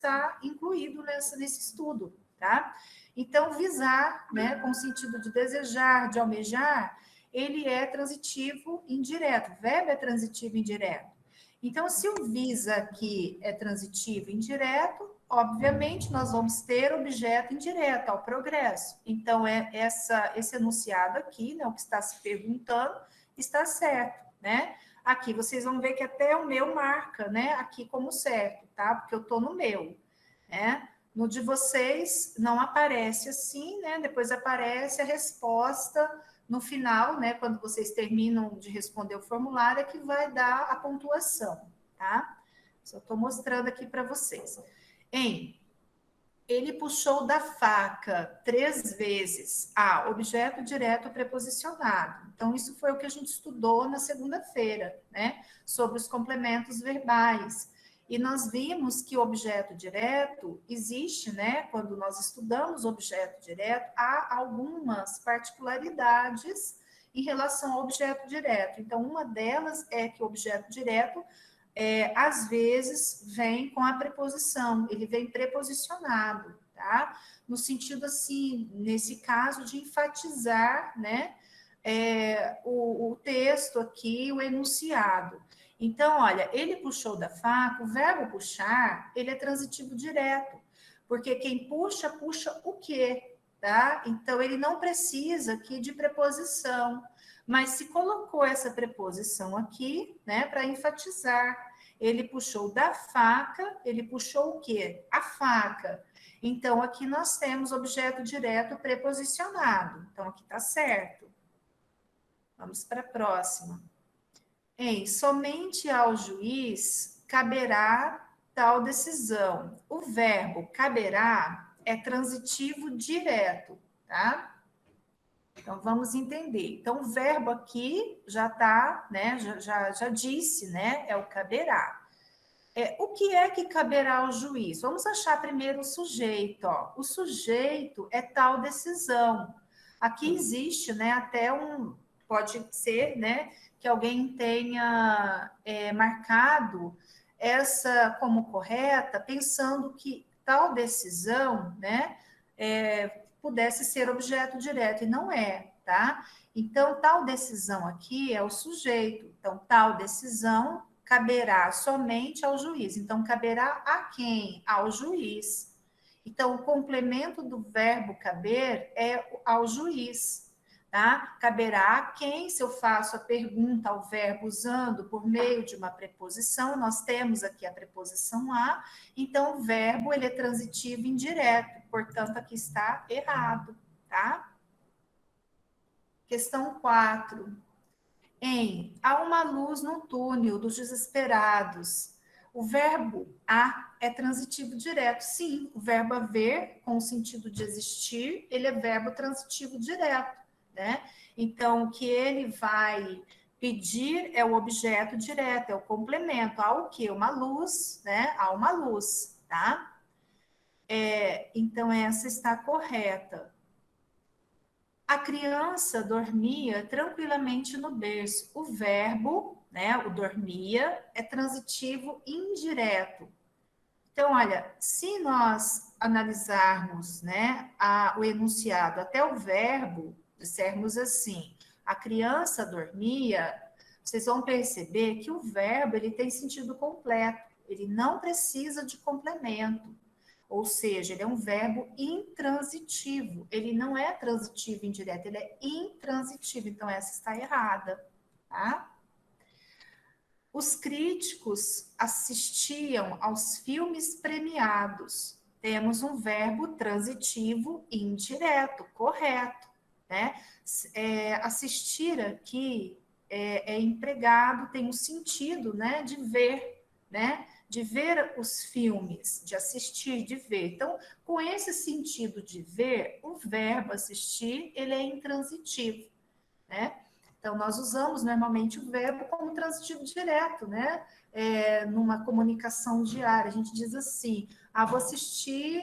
está incluído nesse estudo, tá? Então, visar, né, com o sentido de desejar, de almejar, ele é transitivo indireto, o verbo é transitivo indireto. Então, se o visa aqui é transitivo indireto, obviamente nós vamos ter objeto indireto ao progresso. Então, esse enunciado aqui, né, o que está se perguntando, está certo, né? Aqui vocês vão ver que até o meu marca, né, aqui como certo, tá? Porque eu estou no meu, né? No de vocês não aparece assim, né? Depois aparece a resposta no final, né? Quando vocês terminam de responder o formulário, é que vai dar a pontuação, tá? Só estou mostrando aqui para vocês. Ele puxou da faca 3 vezes. Objeto direto preposicionado. Então, isso foi o que a gente estudou na segunda-feira, né? Sobre os complementos verbais. E nós vimos que o objeto direto existe, né? Quando nós estudamos o objeto direto, há algumas particularidades em relação ao objeto direto. Então, uma delas é que o objeto direto às vezes vem com a preposição, ele vem preposicionado, tá? No sentido assim, nesse caso de enfatizar, né, o texto aqui, o enunciado. Então, olha, ele puxou da faca, o verbo puxar, ele é transitivo direto, porque quem puxa, puxa o quê, tá? Então, ele não precisa aqui de preposição, mas se colocou essa preposição aqui, né, para enfatizar. Ele puxou da faca, ele puxou o quê? A faca. Então, aqui nós temos objeto direto preposicionado. Então, aqui está certo. Vamos para a próxima. Somente ao juiz caberá tal decisão. O verbo caberá é transitivo direto, tá? Então, vamos entender. Então, o verbo aqui já está, né? Já disse, né? É o caberá. O que é que caberá ao juiz? Vamos achar primeiro o sujeito. Ó. O sujeito é tal decisão. Aqui existe, né? Pode ser, né? Que alguém tenha marcado essa como correta, pensando que tal decisão, né? Pudesse ser objeto direto, e não é, tá? Então, tal decisão aqui é o sujeito. Então, tal decisão caberá somente ao juiz. Então, caberá a quem? Ao juiz. Então, o complemento do verbo caber é ao juiz, tá? Caberá a quem, se eu faço a pergunta ao verbo usando por meio de uma preposição, nós temos aqui a preposição a, então o verbo ele é transitivo indireto, portanto, aqui está errado, tá? Questão 4. Há uma luz no túnel dos desesperados. O verbo a é transitivo direto. Sim, o verbo haver, com o sentido de existir, ele é verbo transitivo direto, né? Então, o que ele vai pedir é o objeto direto, é o complemento. Há o quê? Uma luz, né? Há uma luz, tá? Então, essa está correta. A criança dormia tranquilamente no berço. O verbo, né, o dormia, é transitivo indireto. Então, olha, se nós analisarmos, né, o enunciado até o verbo, dissermos assim, a criança dormia, vocês vão perceber que o verbo ele tem sentido completo, ele não precisa de complemento. Ou seja, ele é um verbo intransitivo. Ele não é transitivo indireto, ele é intransitivo. Então, essa está errada, tá? Os críticos assistiam aos filmes premiados. Temos um verbo transitivo indireto, correto, né? Assistir aqui é empregado, tem um sentido, né, de ver, né? De ver os filmes, de assistir, de ver. Então, com esse sentido de ver, o verbo assistir, ele é intransitivo, né? Então, nós usamos normalmente o verbo como transitivo direto, né? Numa comunicação diária, a gente diz assim, vou assistir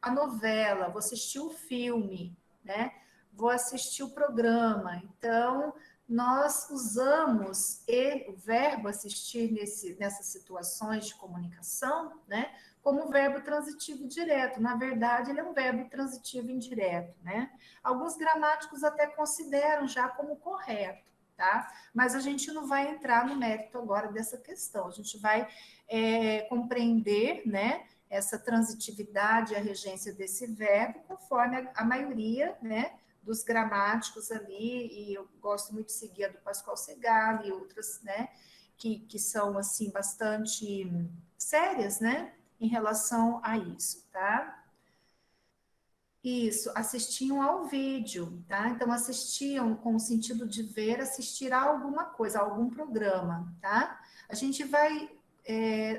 a novela, vou assistir o filme, né? Vou assistir o programa. Então, nós usamos o verbo assistir nessas situações de comunicação, né, como verbo transitivo direto. Na verdade, ele é um verbo transitivo indireto, né? Alguns gramáticos até consideram já como correto, tá? Mas a gente não vai entrar no mérito agora dessa questão. A gente vai compreender, né, essa transitividade, a regência desse verbo, conforme a maioria, né, dos gramáticos ali, e eu gosto muito de seguir a do Pascoal Segal e outras, né, que são, assim, bastante sérias, né, em relação a isso, tá? Isso, assistiam ao vídeo, tá? Então, assistiam com o sentido de ver, assistir a alguma coisa, a algum programa, tá? A gente vai,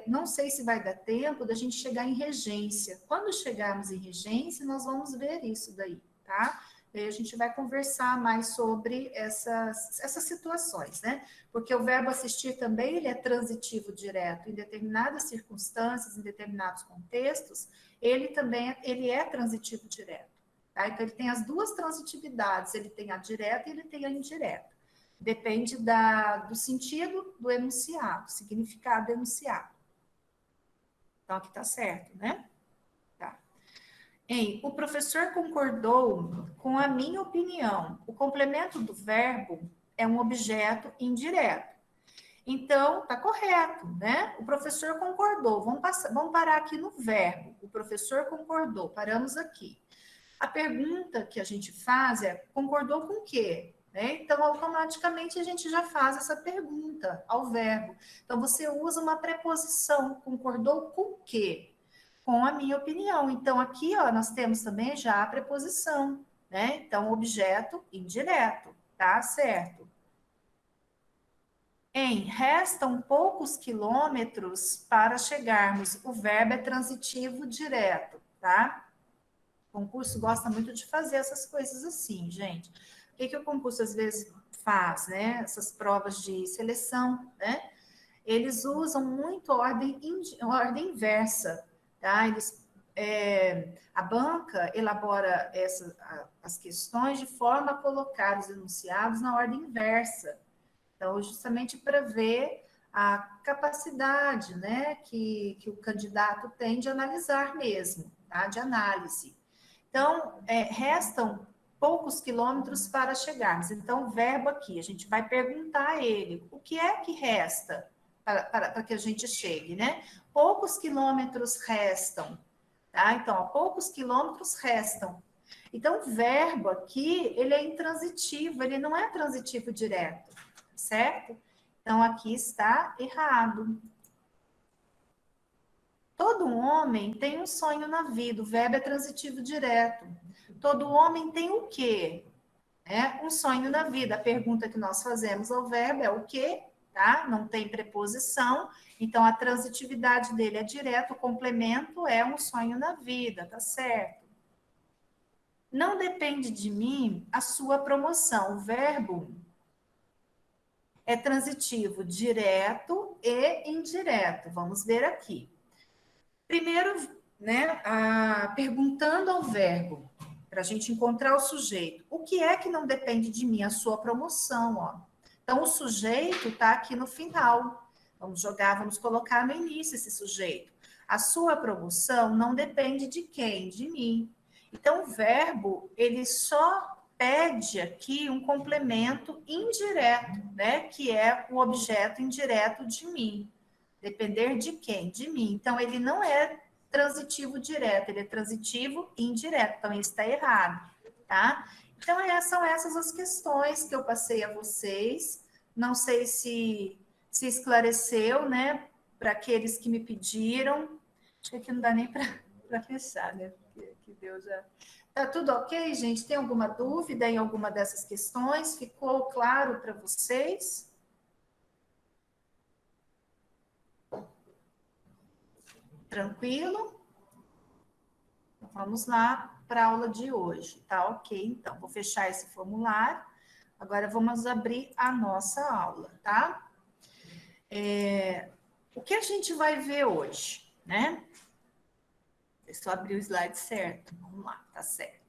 não sei se vai dar tempo da gente chegar em regência. Quando chegarmos em regência, nós vamos ver isso daí, tá? E aí a gente vai conversar mais sobre essas situações, né? Porque o verbo assistir também, ele é transitivo direto. Em determinadas circunstâncias, em determinados contextos, ele também ele é transitivo direto. Tá? Então, ele tem as duas transitividades, ele tem a direta e ele tem a indireta. Depende do sentido do enunciado, significado do enunciado. Então, aqui está certo, né? Tá. O professor concordou com a minha opinião. O complemento do verbo é um objeto indireto. Então, tá correto, né? O professor concordou. Vamos parar aqui no verbo. O professor concordou. Paramos aqui. A pergunta que a gente faz é: concordou com o quê? Né? Então, automaticamente, a gente já faz essa pergunta ao verbo. Então, você usa uma preposição. Concordou com o quê? Com a minha opinião. Então, aqui, ó, nós temos também já a preposição, né? Então, objeto indireto, tá certo? Restam poucos quilômetros para chegarmos. O verbo é transitivo direto, tá? O concurso gosta muito de fazer essas coisas assim, gente. O que o concurso às vezes faz, né? Essas provas de seleção, né? Eles usam muito ordem inversa, tá? A banca elabora as questões de forma a colocar os enunciados na ordem inversa. Então, justamente para ver a capacidade, né, que o candidato tem de analisar mesmo, tá? De análise. Então, restam poucos quilômetros para chegarmos. Então, o verbo aqui, a gente vai perguntar a ele, o que é que resta para que a gente chegue, né? Poucos quilômetros restam, tá? Então, ó, poucos quilômetros restam. Então, o verbo aqui, ele é intransitivo, ele não é transitivo direto, certo? Então, aqui está errado. Todo homem tem um sonho na vida, o verbo é transitivo direto. Todo homem tem o quê? Um sonho na vida. A pergunta que nós fazemos ao verbo é o quê? Tá? Não tem preposição, então a transitividade dele é direta, o complemento é um sonho na vida, tá certo? Não depende de mim a sua promoção. O verbo é transitivo direto e indireto. Vamos ver aqui. Primeiro, né, perguntando ao verbo, para a gente encontrar o sujeito. O que é que não depende de mim? A sua promoção, ó. Então, o sujeito está aqui no final. Vamos colocar no início esse sujeito. A sua promoção não depende de quem? De mim. Então, o verbo, ele só pede aqui um complemento indireto, né? Que é o objeto indireto de mim. Depender de quem? De mim. Então, ele não é transitivo direto, ele é transitivo indireto. Então, ele está errado, tá? Então, são essas as questões que eu passei a vocês. Não sei se esclareceu, né? Para aqueles que me pediram. Acho que aqui não dá nem para fechar, né? Que Deus já... Tá tudo ok, gente? Tem alguma dúvida em alguma dessas questões? Ficou claro para vocês? Tranquilo? Então, vamos lá para a aula de hoje, tá ok? Então, vou fechar esse formulário. Agora, vamos abrir a nossa aula, tá? O que a gente vai ver hoje, né? Deixa eu abrir o slide certo. Vamos lá, tá certo.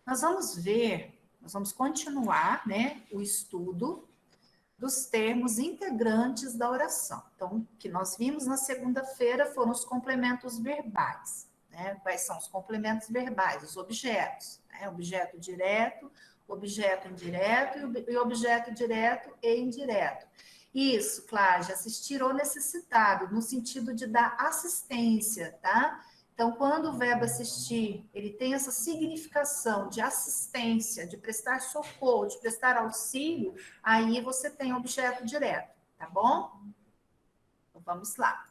Nós vamos continuar, né, o estudo dos termos integrantes da oração. Então, o que nós vimos na segunda-feira foram os complementos verbais, né? Quais são os complementos verbais? Os objetos, né? Objeto direto, objeto indireto e objeto direto e indireto. Isso, Cláudia, assistir ou necessitado, no sentido de dar assistência, tá? Então, quando o verbo assistir, ele tem essa significação de assistência, de prestar socorro, de prestar auxílio, aí você tem objeto direto, tá bom? Então, vamos lá.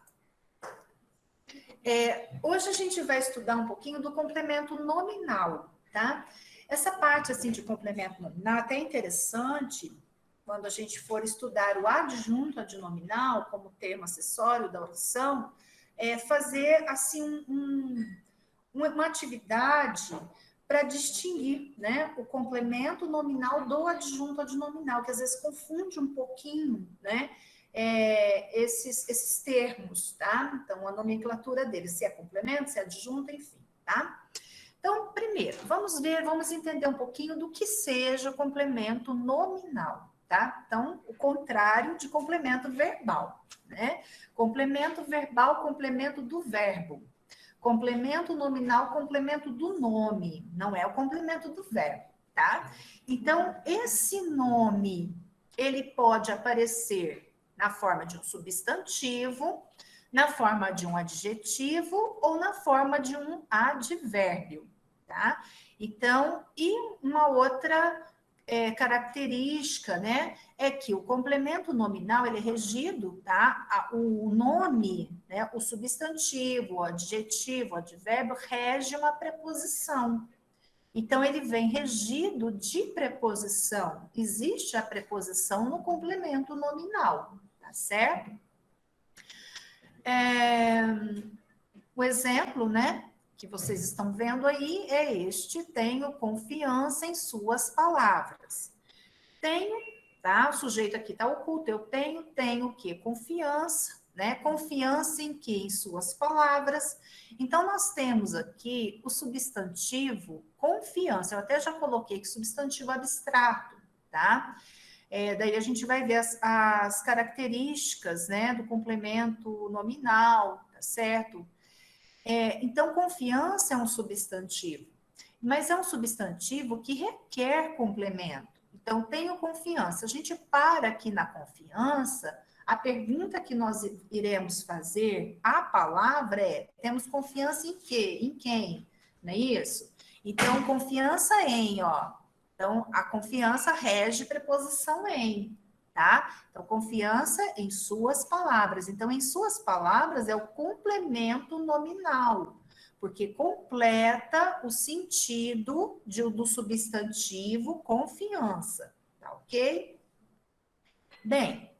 Hoje a gente vai estudar um pouquinho do complemento nominal, tá? Essa parte, assim, de complemento nominal é até interessante quando a gente for estudar o adjunto adnominal como termo acessório da oração, fazer, assim, uma atividade para distinguir, né, o complemento nominal do adjunto adnominal, que às vezes confunde um pouquinho, né, esses termos, tá? Então, a nomenclatura deles, se é complemento, se é adjunto, enfim, tá? Então, primeiro, vamos entender um pouquinho do que seja o complemento nominal, tá? Então, o contrário de complemento verbal, né? Complemento verbal, complemento do verbo. Complemento nominal, complemento do nome, não é o complemento do verbo, tá? Então, esse nome, ele pode aparecer na forma de um substantivo, na forma de um adjetivo ou na forma de um advérbio, tá? Então, e uma outra característica, né, é que o complemento nominal, ele é regido, tá? O nome, né, o substantivo, o adjetivo, o advérbio, rege uma preposição. Então, ele vem regido de preposição. Existe a preposição no complemento nominal, tá certo? O exemplo, né, que vocês estão vendo aí é este: tenho confiança em suas palavras. Tenho, tá? O sujeito aqui está oculto, eu tenho o quê? Confiança, né? Confiança em quê? Em suas palavras. Então, nós temos aqui o substantivo confiança. Eu até já coloquei que substantivo abstrato, tá? Daí a gente vai ver as características, né, do complemento nominal, tá certo? Então, confiança é um substantivo, mas é um substantivo que requer complemento. Então, tenho confiança. A gente para aqui na confiança, a pergunta que nós iremos fazer à palavra é: temos confiança em quê? Em quem? Não é isso? Então, confiança em, ó. Então, a confiança rege preposição em, tá? Então, confiança em suas palavras. Então, em suas palavras é o complemento nominal, porque completa o sentido do substantivo confiança, tá ok? Bem,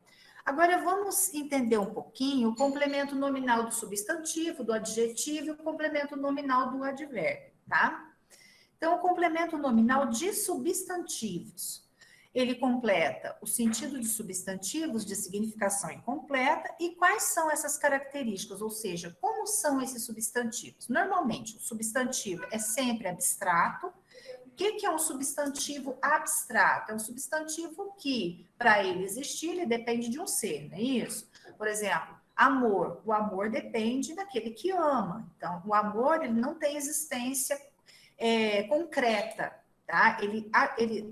agora vamos entender um pouquinho o complemento nominal do substantivo, do adjetivo e o complemento nominal do advérbio, tá? Então, o complemento nominal de substantivos. Ele completa o sentido de substantivos de significação incompleta. E quais são essas características? Ou seja, como são esses substantivos? Normalmente, o substantivo é sempre abstrato. O que é um substantivo abstrato? É um substantivo que, para ele existir, ele depende de um ser, não é isso? Por exemplo, amor. O amor depende daquele que ama. Então, o amor, ele não tem existência concreta, tá? Ele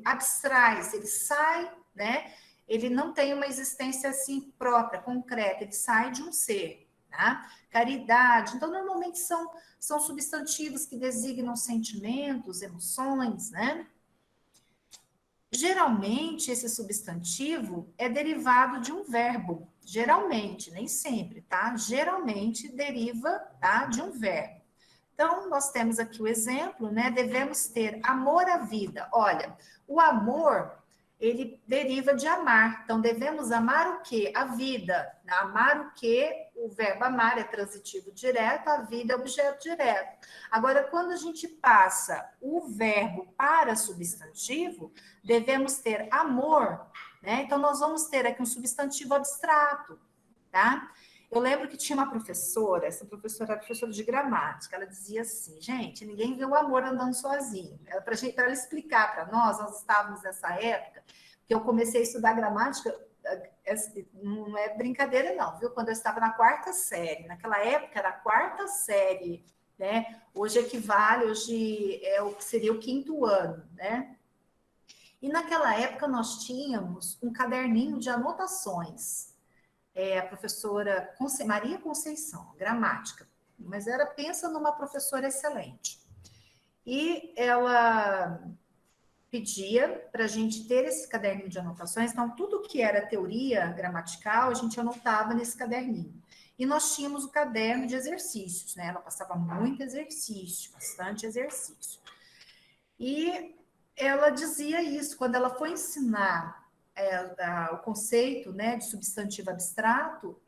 abstrai, ele sai, né? Ele não tem uma existência assim própria, concreta, ele sai de um ser, tá? Caridade. Então, normalmente são substantivos que designam sentimentos, emoções, né? Geralmente, esse substantivo é derivado de um verbo. Geralmente, nem sempre, tá? Geralmente deriva, tá, de um verbo. Então, nós temos aqui o exemplo, né? Devemos ter amor à vida. Olha, o amor, ele deriva de amar. Então, devemos amar o quê? A vida. Amar o quê? O verbo amar é transitivo direto, a vida é objeto direto. Agora, quando a gente passa o verbo para substantivo, devemos ter amor, né? Então, nós vamos ter aqui um substantivo abstrato, tá? Eu lembro que tinha uma professora, essa professora era professora de gramática, ela dizia assim: gente, ninguém vê o amor andando sozinho. Para ela explicar para nós estávamos nessa época, que eu comecei a estudar gramática não é brincadeira não, viu? Quando eu estava na 4ª série, naquela época era a 4ª série, né? Hoje equivale, hoje é o que seria o 5º ano, né? E naquela época nós tínhamos um caderninho de anotações. A professora Maria Conceição, gramática, mas pensa numa professora excelente. E ela pedia para a gente ter esse caderninho de anotações, então tudo que era teoria gramatical a gente anotava nesse caderninho. E nós tínhamos o caderno de exercícios, né? Ela passava muito exercício, bastante exercício. E ela dizia isso, quando ela foi ensinar o conceito, né, de substantivo abstrato,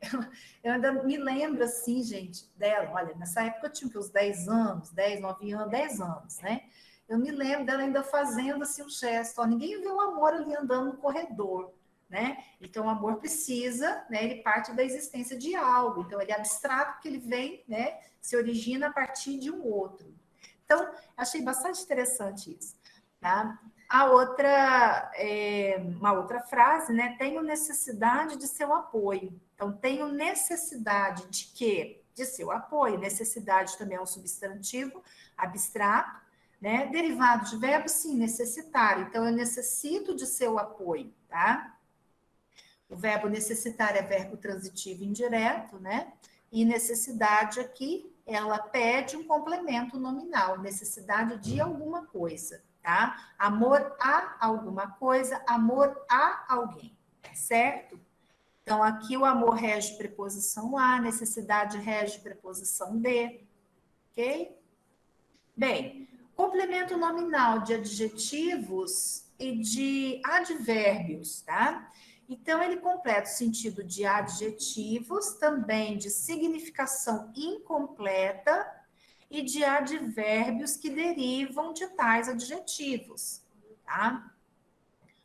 eu ainda me lembro, assim, gente, dela, olha, nessa época eu tinha uns 10 anos, 10, 9 anos, 10 anos, né? Eu me lembro dela ainda fazendo, assim, um gesto, ó, ninguém vê o amor ali andando no corredor, né? Então, o amor precisa, né, ele parte da existência de algo, então ele é abstrato porque ele vem, né, se origina a partir de um outro. Então, achei bastante interessante isso, tá? A outra, uma outra frase, né? Tenho necessidade de seu apoio. Então, tenho necessidade de quê? De seu apoio. Necessidade também é um substantivo abstrato, né? Derivado de verbo, sim, necessitar. Então, eu necessito de seu apoio, tá? O verbo necessitar é verbo transitivo indireto, né? E necessidade aqui, ela pede um complemento nominal, necessidade de alguma coisa, tá? Amor a alguma coisa, amor a alguém, certo? Então, aqui o amor rege preposição a, necessidade rege preposição de, ok? Bem, complemento nominal de adjetivos e de advérbios, tá? Então, ele completa o sentido de adjetivos, também de significação incompleta e de advérbios que derivam de tais adjetivos, tá?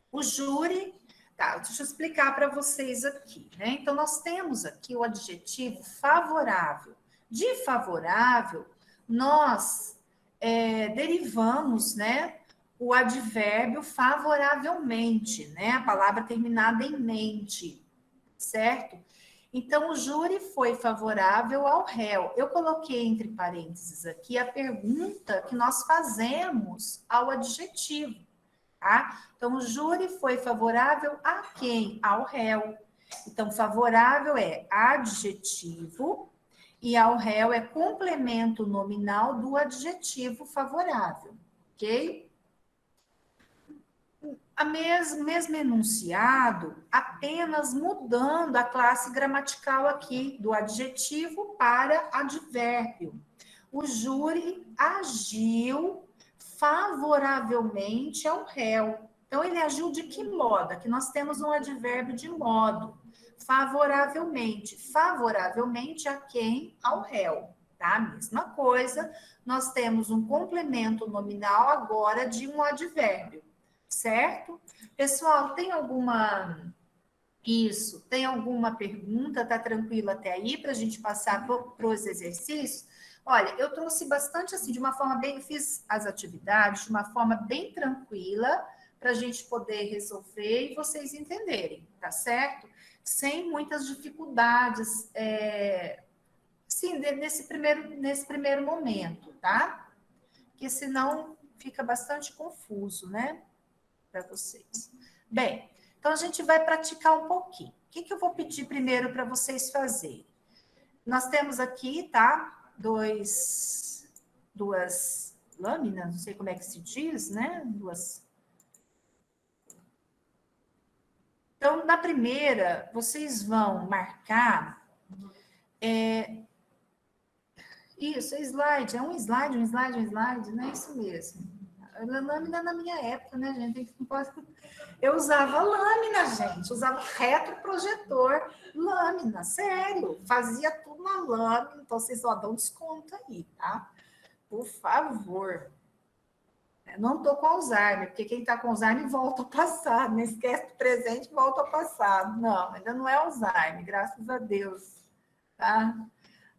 O júri, tá, deixa eu explicar para vocês aqui, né? Então, nós temos aqui o adjetivo favorável. De favorável, nós derivamos, né, o advérbio favoravelmente, né? A palavra terminada em mente, certo? Então, o júri foi favorável ao réu. Eu coloquei entre parênteses aqui a pergunta que nós fazemos ao adjetivo, tá? Então, o júri foi favorável a quem? Ao réu. Então, favorável é adjetivo e ao réu é complemento nominal do adjetivo favorável, ok? Mesmo enunciado, apenas mudando a classe gramatical aqui, do adjetivo para advérbio. O júri agiu favoravelmente ao réu. Então, ele agiu de que modo? Aqui nós temos um advérbio de modo. Favoravelmente. Favoravelmente a quem? Ao réu. Tá? Mesma coisa, nós temos um complemento nominal agora de um advérbio. Certo? Pessoal, tem alguma pergunta? Tá tranquilo até aí para a gente passar para os exercícios? Olha, eu trouxe bastante assim, de uma forma bem, fiz as atividades de uma forma bem tranquila para a gente poder resolver e vocês entenderem, tá certo? Sem muitas dificuldades, sim, nesse primeiro momento, tá? Porque senão fica bastante confuso, né? Para vocês. Bem, então a gente vai praticar um pouquinho. O que eu vou pedir primeiro para vocês fazerem? Nós temos aqui, tá? Duas lâminas, não sei como é que se diz, né? Então, na primeira, vocês vão marcar. Isso, slide, um slide, né? Isso mesmo. A lâmina na minha época, né, gente? Eu usava lâmina, gente. Usava retroprojetor, lâmina, sério. Fazia tudo na lâmina. Então, vocês só dão desconto aí, tá? Por favor. Não estou com Alzheimer, porque quem está com Alzheimer volta ao passado. Não esquece do presente, volta ao passado. Não, ainda não é Alzheimer, graças a Deus. Tá?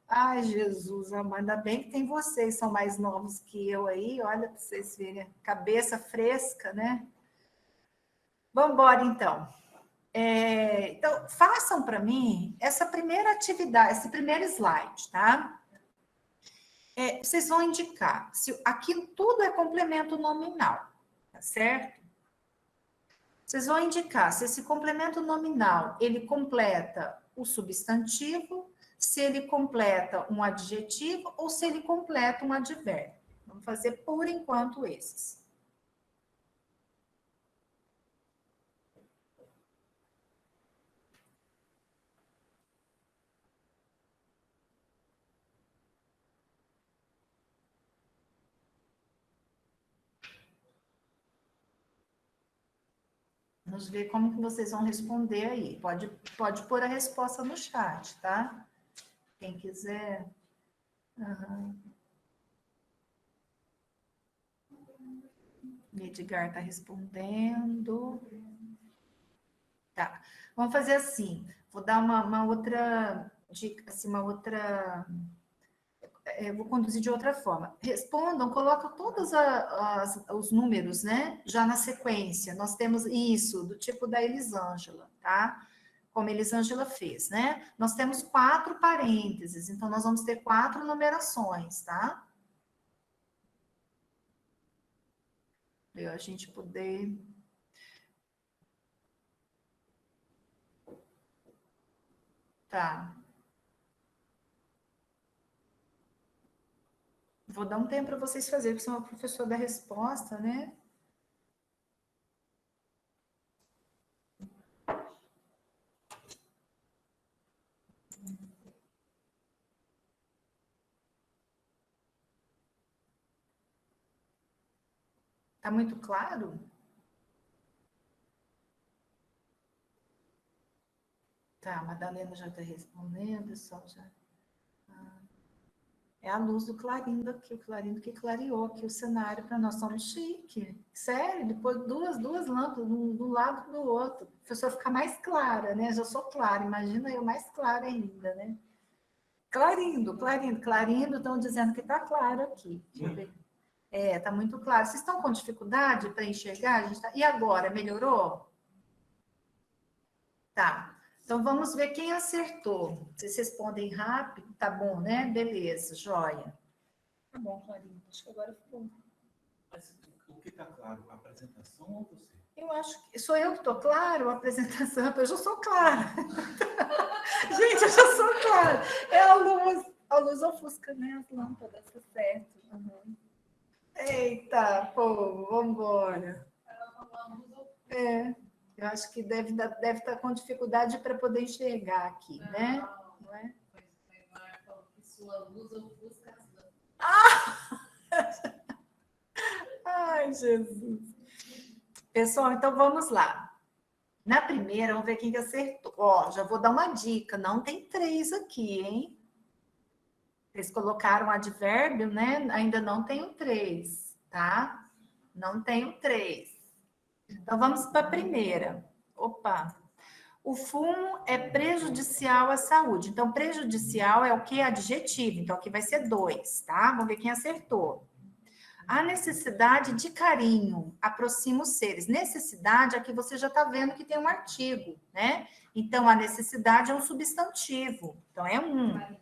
Ai, Jesus, amor, ainda bem que tem vocês, são mais novos que eu aí, olha para vocês verem, cabeça fresca, né? Vamos embora, então. Então, façam para mim essa primeira atividade, esse primeiro slide, tá? Vocês vão indicar se aquilo tudo é complemento nominal, tá certo? Vocês vão indicar se esse complemento nominal ele completa o substantivo, se ele completa um adjetivo ou se ele completa um advérbio. Vamos fazer por enquanto esses. Vamos ver como que vocês vão responder aí. Pode pôr a resposta no chat, tá? Quem quiser. Uhum. Edgar está respondendo. Tá. Vamos fazer assim. Vou dar uma outra dica, assim, uma outra. Vou conduzir de outra forma. Respondam, colocam todos os números, né? Já na sequência. Nós temos isso, do tipo da Elisângela, tá? Como a Elisângela fez, né? Nós temos 4 parênteses, então nós vamos ter 4 numerações, tá? Para a gente poder... Tá. Vou dar um tempo para vocês fazerem, porque são a professora da resposta, né? Tá muito claro? Tá, a Madalena já está respondendo, pessoal já. É a luz do clarindo aqui, o clarindo que clareou aqui o cenário para nós. Somos chique. Sério, depois duas lâmpadas, um do lado do outro. A pessoa fica mais clara, né? Já sou clara, imagina eu mais clara ainda, né? Clarindo, estão dizendo que está claro aqui. Deixa eu ver. Tá muito claro. Vocês estão com dificuldade para enxergar? E agora, melhorou? Tá. Então, vamos ver quem acertou. Vocês respondem rápido, tá bom, né? Beleza, joia. Tá bom, Clarinha. Acho que agora ficou. Mas o que está claro? A apresentação ou você? Eu acho que sou eu que estou claro, a apresentação, eu já sou clara. Gente, eu já sou clara. É a luz ofusca, né? As lâmpadas, tá certo. Uhum. Eita, pô, vamos embora. Eu acho que deve estar com dificuldade para poder enxergar aqui, né? Não é? Sua luz ofusca. Ai, Jesus. Pessoal, então vamos lá. Na primeira, vamos ver quem que acertou. Ó, já vou dar uma dica. Não tem 3 aqui, hein? Vocês colocaram advérbio, né? Ainda não tem o 3, tá? Não tem o 3. Então, vamos para a primeira. Opa! O fumo é prejudicial à saúde. Então, prejudicial é o que? Adjetivo. Então, aqui vai ser 2, tá? Vamos ver quem acertou. A necessidade de carinho aproxima os seres. Necessidade, aqui você já está vendo que tem um artigo, né? Então, a necessidade é um substantivo. Então, é 1.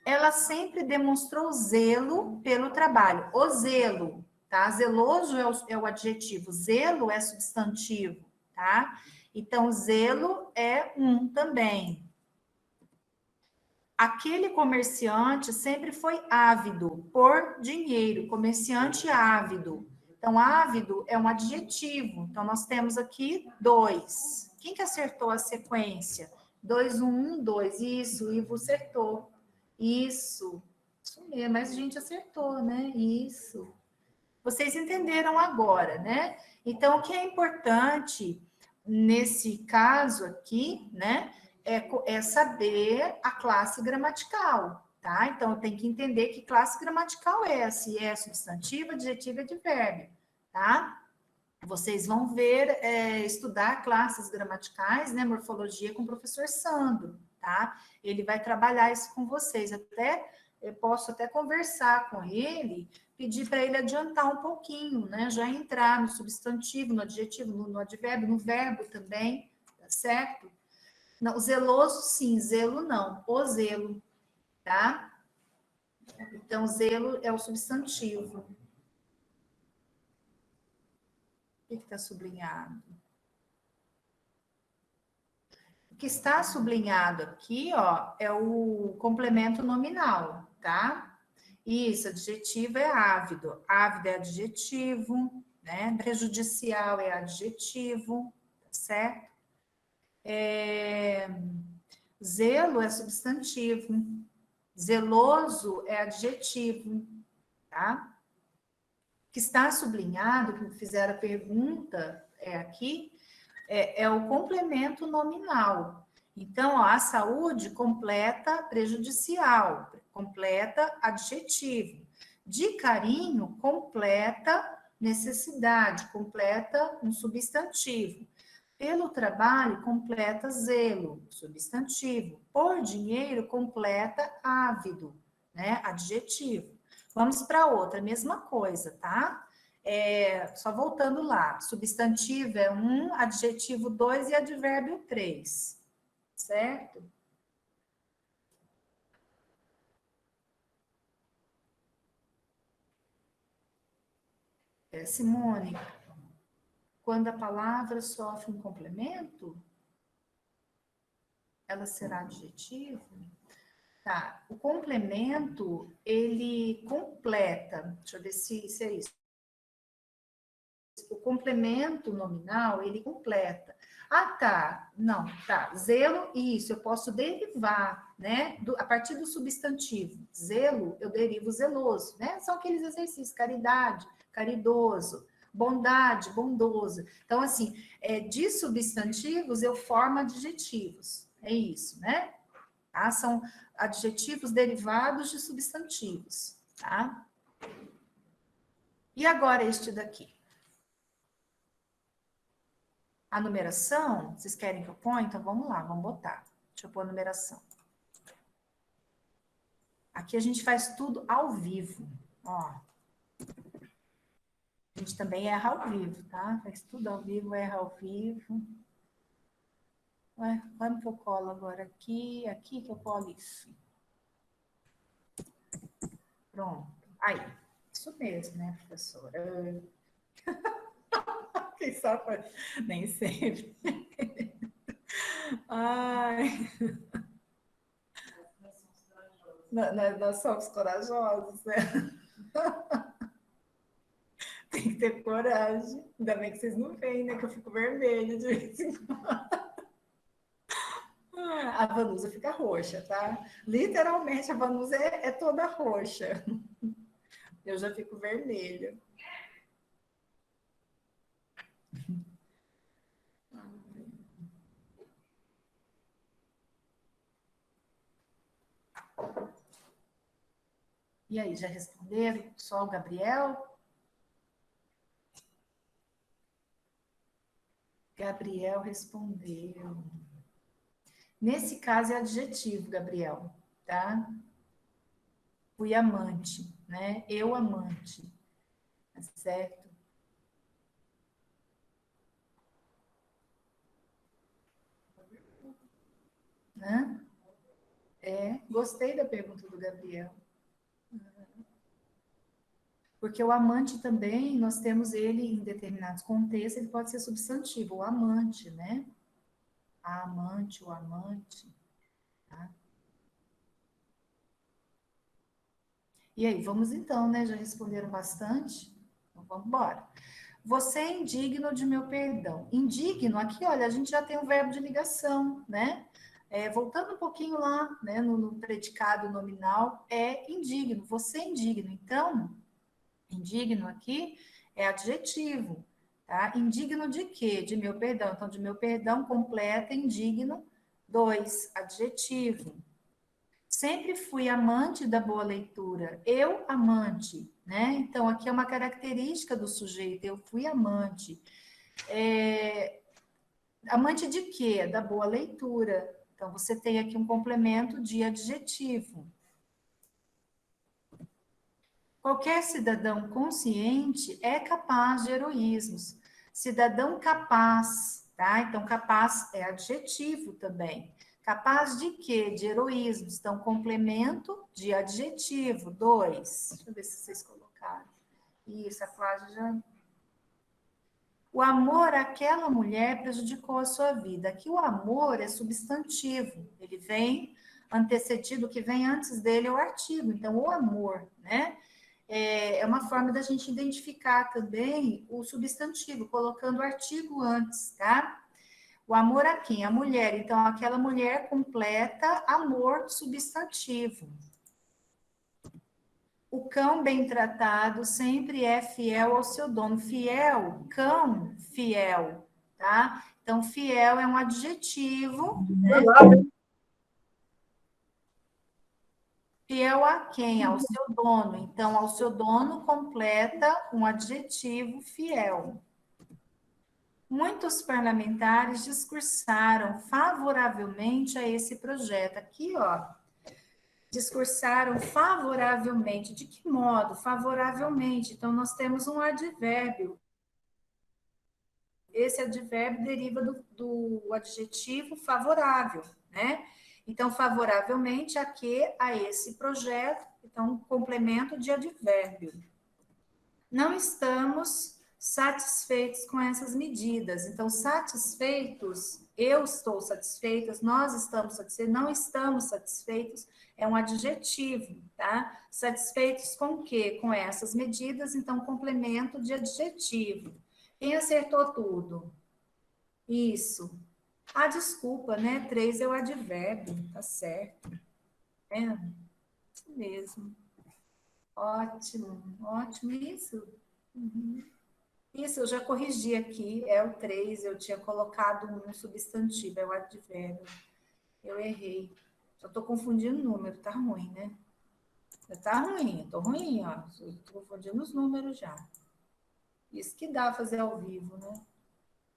Ela sempre demonstrou zelo pelo trabalho. O zelo, tá? Zeloso é o adjetivo. Zelo é substantivo, tá? Então, zelo é 1 também. Aquele comerciante sempre foi ávido por dinheiro, comerciante ávido. Então, ávido é um adjetivo. Então, nós temos aqui 2. Quem que acertou a sequência? 2, 1, 1, 2. Isso, o Ivo acertou. Isso mesmo, mas a gente acertou, né? Isso. Vocês entenderam agora, né? Então, o que é importante nesse caso aqui, né? É saber a classe gramatical, tá? Então, tem que entender que classe gramatical se é substantivo, adjetivo e advérbio, tá? Vocês vão ver, estudar classes gramaticais, né? Morfologia com o professor Sandro, tá? Ele vai trabalhar isso com vocês. Eu posso até conversar com ele, pedir para ele adiantar um pouquinho, né? Já entrar no substantivo, no adjetivo, no advérbio, no verbo também, certo? Não, zeloso, sim, zelo não, o zelo, tá? Então, zelo é o substantivo. O que está sublinhado? O que está sublinhado aqui, ó, é o complemento nominal, tá? Isso, adjetivo é ávido. Ávido é adjetivo, né? Prejudicial é adjetivo, tá certo? Zelo é substantivo. Zeloso é adjetivo, tá? O que está sublinhado, que me fizeram a pergunta aqui, é o complemento nominal. Então, ó, a saúde completa prejudicial, completa adjetivo. De carinho, completa necessidade, completa um substantivo. Pelo trabalho, completa zelo, substantivo. Por dinheiro, completa ávido, né? Adjetivo. Vamos para outra, mesma coisa, tá? Só voltando lá, substantivo é 1, adjetivo 2 e advérbio 3, certo? Simone, quando a palavra sofre um complemento, ela será adjetivo? Tá, o complemento, ele completa, deixa eu ver se é isso. O complemento nominal, ele completa. Ah, tá. Não, tá. Zelo, isso, eu posso derivar, né? A partir do substantivo. Zelo, eu derivo zeloso, né? São aqueles exercícios, caridade, caridoso, bondade, bondoso. Então, assim, de substantivos eu formo adjetivos. É isso, né? Tá? São adjetivos derivados de substantivos, tá? E agora este daqui? A numeração, vocês querem que eu ponha? Então vamos lá, vamos botar. Deixa eu pôr a numeração. Aqui a gente faz tudo ao vivo, ó. A gente também erra ao vivo, tá? Faz tudo ao vivo, erra ao vivo. Ué, como que eu colo agora? Aqui que eu colo isso. Pronto. Aí, isso mesmo, né, professora? Quem sabe? Nem sempre. Ai. Nós somos corajosos, né? Tem que ter coragem. Ainda bem que vocês não veem, né? Que eu fico vermelha de vez em quando. A Vanusa fica roxa, tá? Literalmente, a Vanusa é toda roxa. Eu já fico vermelha. E aí, já responderam? Só o Gabriel? Gabriel respondeu. Nesse caso é adjetivo, Gabriel, tá? Fui amante, né? Eu amante, tá certo? Hã? Gostei da pergunta do Gabriel. Porque o amante também, nós temos ele em determinados contextos, ele pode ser substantivo, o amante, né? A amante, o amante, tá? E aí, vamos então, né? Já responderam bastante? Então, vamos embora. Você é indigno de meu perdão. Indigno, aqui, olha, a gente já tem um verbo de ligação, né? Voltando um pouquinho lá, né, no predicado nominal, é indigno, você é indigno. Então, indigno aqui é adjetivo, tá? Indigno de quê? De meu perdão. Então, de meu perdão completa indigno, 2, adjetivo. Sempre fui amante da boa leitura. Eu, amante, né? Então, aqui é uma característica do sujeito, eu fui amante. Amante de quê? Da boa leitura. Então, você tem aqui um complemento de adjetivo. Qualquer cidadão consciente é capaz de heroísmos. Cidadão capaz, tá? Então, capaz é adjetivo também. Capaz de quê? De heroísmo. Então, complemento de adjetivo. 2. Deixa eu ver se vocês colocaram. Isso, a Cláudia já... O amor àquela mulher prejudicou a sua vida. Aqui o amor é substantivo. Ele vem antecedido, o que vem antes dele é o artigo. Então, o amor, né? É uma forma da gente identificar também o substantivo, colocando o artigo antes, tá? O amor a quem? A mulher. Então, aquela mulher completa amor substantivo. O cão bem tratado sempre é fiel ao seu dono. Fiel, cão, fiel, tá? Então, fiel é um adjetivo, né? Fiel a quem? Ao seu dono. Então, ao seu dono completa um adjetivo fiel. Muitos parlamentares discursaram favoravelmente a esse projeto. Aqui, ó, discursaram favoravelmente. De que modo? Favoravelmente. Então, nós temos um advérbio. Esse advérbio deriva do adjetivo favorável, né? Então, favoravelmente a quê? A esse projeto. Então, complemento de advérbio. Não estamos satisfeitos com essas medidas. Então, satisfeitos, eu estou satisfeita, nós estamos satisfeitos, não estamos satisfeitos, é um adjetivo, tá? Satisfeitos com o quê? Com essas medidas, então, complemento de adjetivo. Quem acertou tudo? Isso. Ah, desculpa, né? 3 é o advérbio, tá certo. É, isso mesmo. Ótimo, ótimo, isso. Uhum. Isso, eu já corrigi aqui, é o 3, eu tinha colocado um substantivo, é o advérbio. Eu errei. Só estou confundindo o número, tá ruim, né? Tá ruim, tô ruim, ó. Estou confundindo os números já. Isso que dá fazer ao vivo, né?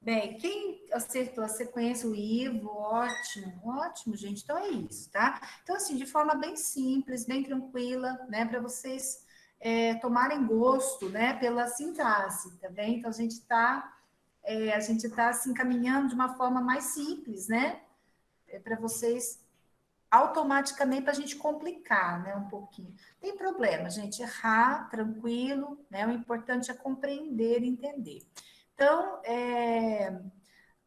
Bem, quem acertou a sequência, o Ivo, ótimo, ótimo, gente. Então é isso, tá? Então, assim, de forma bem simples, bem tranquila, né, para vocês tomarem gosto, né, pela sintaxe, tá bem? Então, a gente tá assim, caminhando de uma forma mais simples, né, para vocês automaticamente, para a gente complicar, né, um pouquinho. Tem problema, gente, errar, tranquilo, né, o importante é compreender e entender. Então,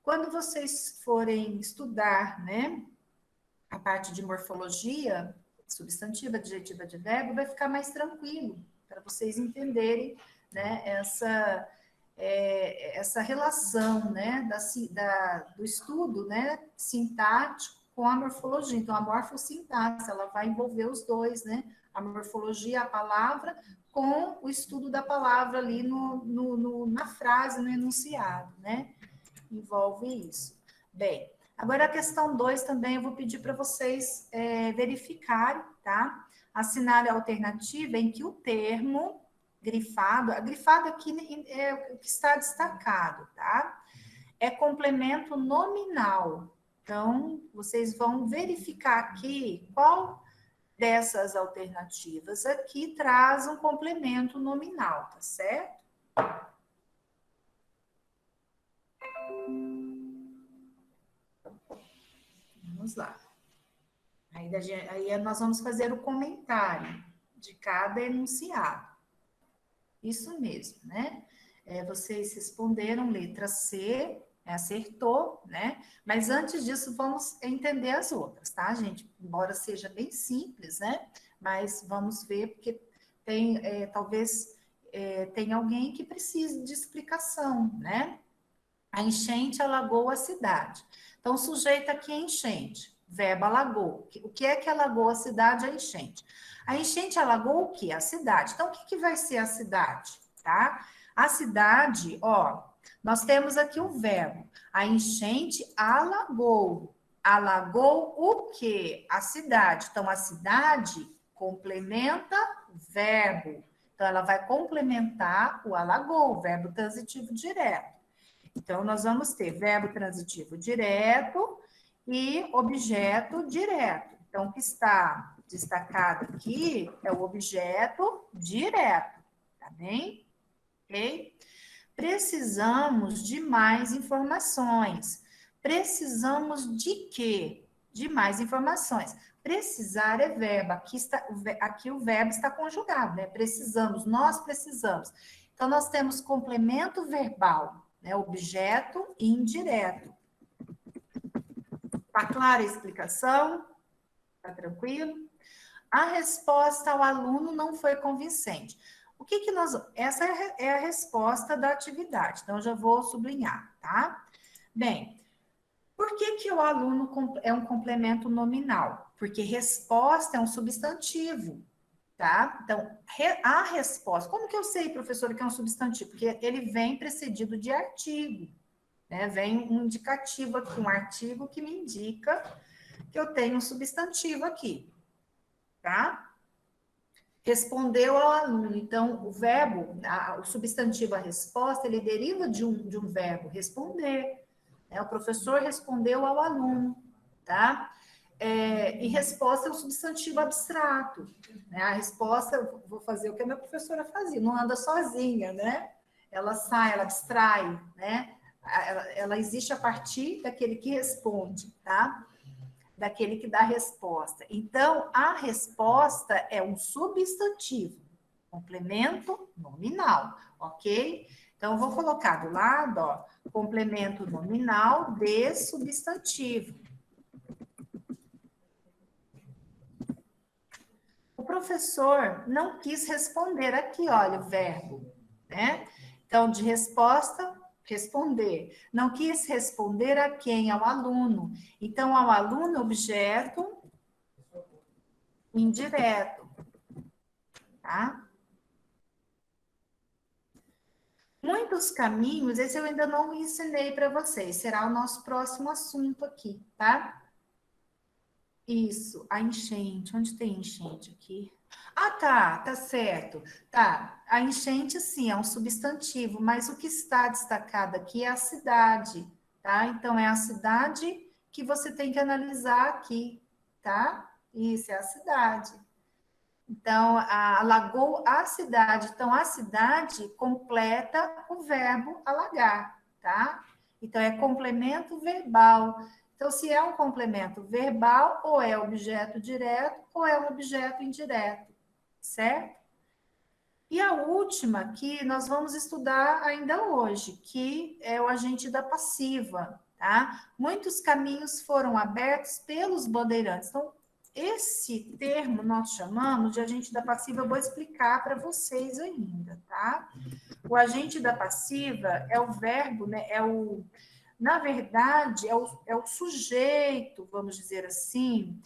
quando vocês forem estudar, né, a parte de morfologia, substantiva, adjetiva, advérbio, vai ficar mais tranquilo para vocês entenderem, né, essa relação, né, do estudo, né, sintático com a morfologia. Então, a morfossintaxe, ela vai envolver os dois, né, a morfologia, a palavra, com o estudo da palavra ali na frase, no enunciado, né? Envolve isso. Bem, agora a questão 2 também eu vou pedir para vocês verificarem, tá? Assinar a alternativa em que o termo grifado, a grifado aqui é o que está destacado, tá? É complemento nominal. Então, vocês vão verificar aqui qual dessas alternativas aqui traz um complemento nominal, tá certo? Vamos lá. Aí nós vamos fazer o comentário de cada enunciado. Isso mesmo, né? Vocês responderam letra C, acertou, né? Mas antes disso, vamos entender as outras, tá, gente? Embora seja bem simples, né? Mas vamos ver, porque tem, talvez tenha alguém que precise de explicação, né? A enchente alagou a cidade. Então, o sujeito aqui é enchente, verbo alagou. O que é que alagou a cidade? A enchente. A enchente alagou o quê? A cidade. Então, o que vai ser a cidade? Tá? A cidade, ó, nós temos aqui o verbo. A enchente alagou. Alagou o quê? A cidade. Então, a cidade complementa o verbo. Então, ela vai complementar o alagou, o verbo transitivo direto. Então, nós vamos ter verbo transitivo direto e objeto direto. Então, o que está destacado aqui é o objeto direto, tá bem? Ok? Precisamos de mais informações. Precisamos de quê? De mais informações. Precisar é verbo. Aqui o verbo está conjugado, né? Precisamos, nós precisamos. Então, nós temos complemento verbal, né? Objeto e indireto. Tá clara a explicação? Tá tranquilo? A resposta ao aluno não foi convincente. O que que nós... Essa é a resposta da atividade, então eu já vou sublinhar, tá? Bem, por que o aluno é um complemento nominal? Porque resposta é um substantivo, tá? Então, a resposta... Como que eu sei, professora, que é um substantivo? Porque ele vem precedido de artigo, né? Vem um indicativo aqui, um artigo que me indica que eu tenho um substantivo aqui, tá? Respondeu ao aluno. Então, o verbo, o substantivo, a resposta, ele deriva de um verbo, responder. Né? O professor respondeu ao aluno, tá? E resposta é um substantivo abstrato. Né? A resposta, eu vou fazer o que a minha professora fazia, não anda sozinha, né? Ela sai, ela abstrai, né? Ela existe a partir daquele que responde, tá? Daquele que dá a resposta. Então, a resposta é um substantivo, complemento nominal, ok? Então, eu vou colocar do lado, ó, complemento nominal de substantivo. O professor não quis responder aqui, olha, o verbo, né? Então, de resposta, responder. Não quis responder a quem? Ao aluno. Então, ao aluno, objeto indireto, tá? Muitos caminhos, esse eu ainda não ensinei para vocês, será o nosso próximo assunto aqui, tá? Isso, a enchente. Onde tem enchente aqui? Ah, tá certo. Tá, a enchente, sim, é um substantivo, mas o que está destacado aqui é a cidade, tá? Então, é a cidade que você tem que analisar aqui, tá? Isso, é a cidade. Então, alagou a cidade. Então, a cidade completa o verbo alagar, tá? Então, é complemento verbal. Então, se é um complemento verbal, ou é objeto direto, ou é um objeto indireto, certo? E a última que nós vamos estudar ainda hoje, que é o agente da passiva, tá? Muitos caminhos foram abertos pelos bandeirantes. Então, esse termo nós chamamos de agente da passiva, eu vou explicar para vocês ainda, tá? O agente da passiva é o verbo, né? Na verdade, é o sujeito, vamos dizer assim,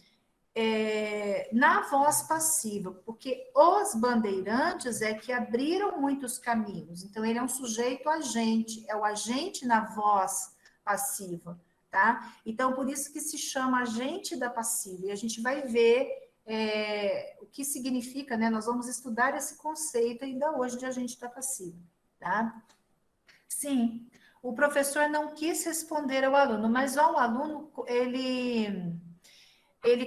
na voz passiva, porque os bandeirantes é que abriram muitos caminhos. Então, ele é um sujeito agente, é o agente na voz passiva, tá? Então, por isso que se chama agente da passiva. E a gente vai ver o que significa, né? Nós vamos estudar esse conceito ainda hoje de agente da passiva, tá? Sim, o professor não quis responder ao aluno, mas ao aluno, ele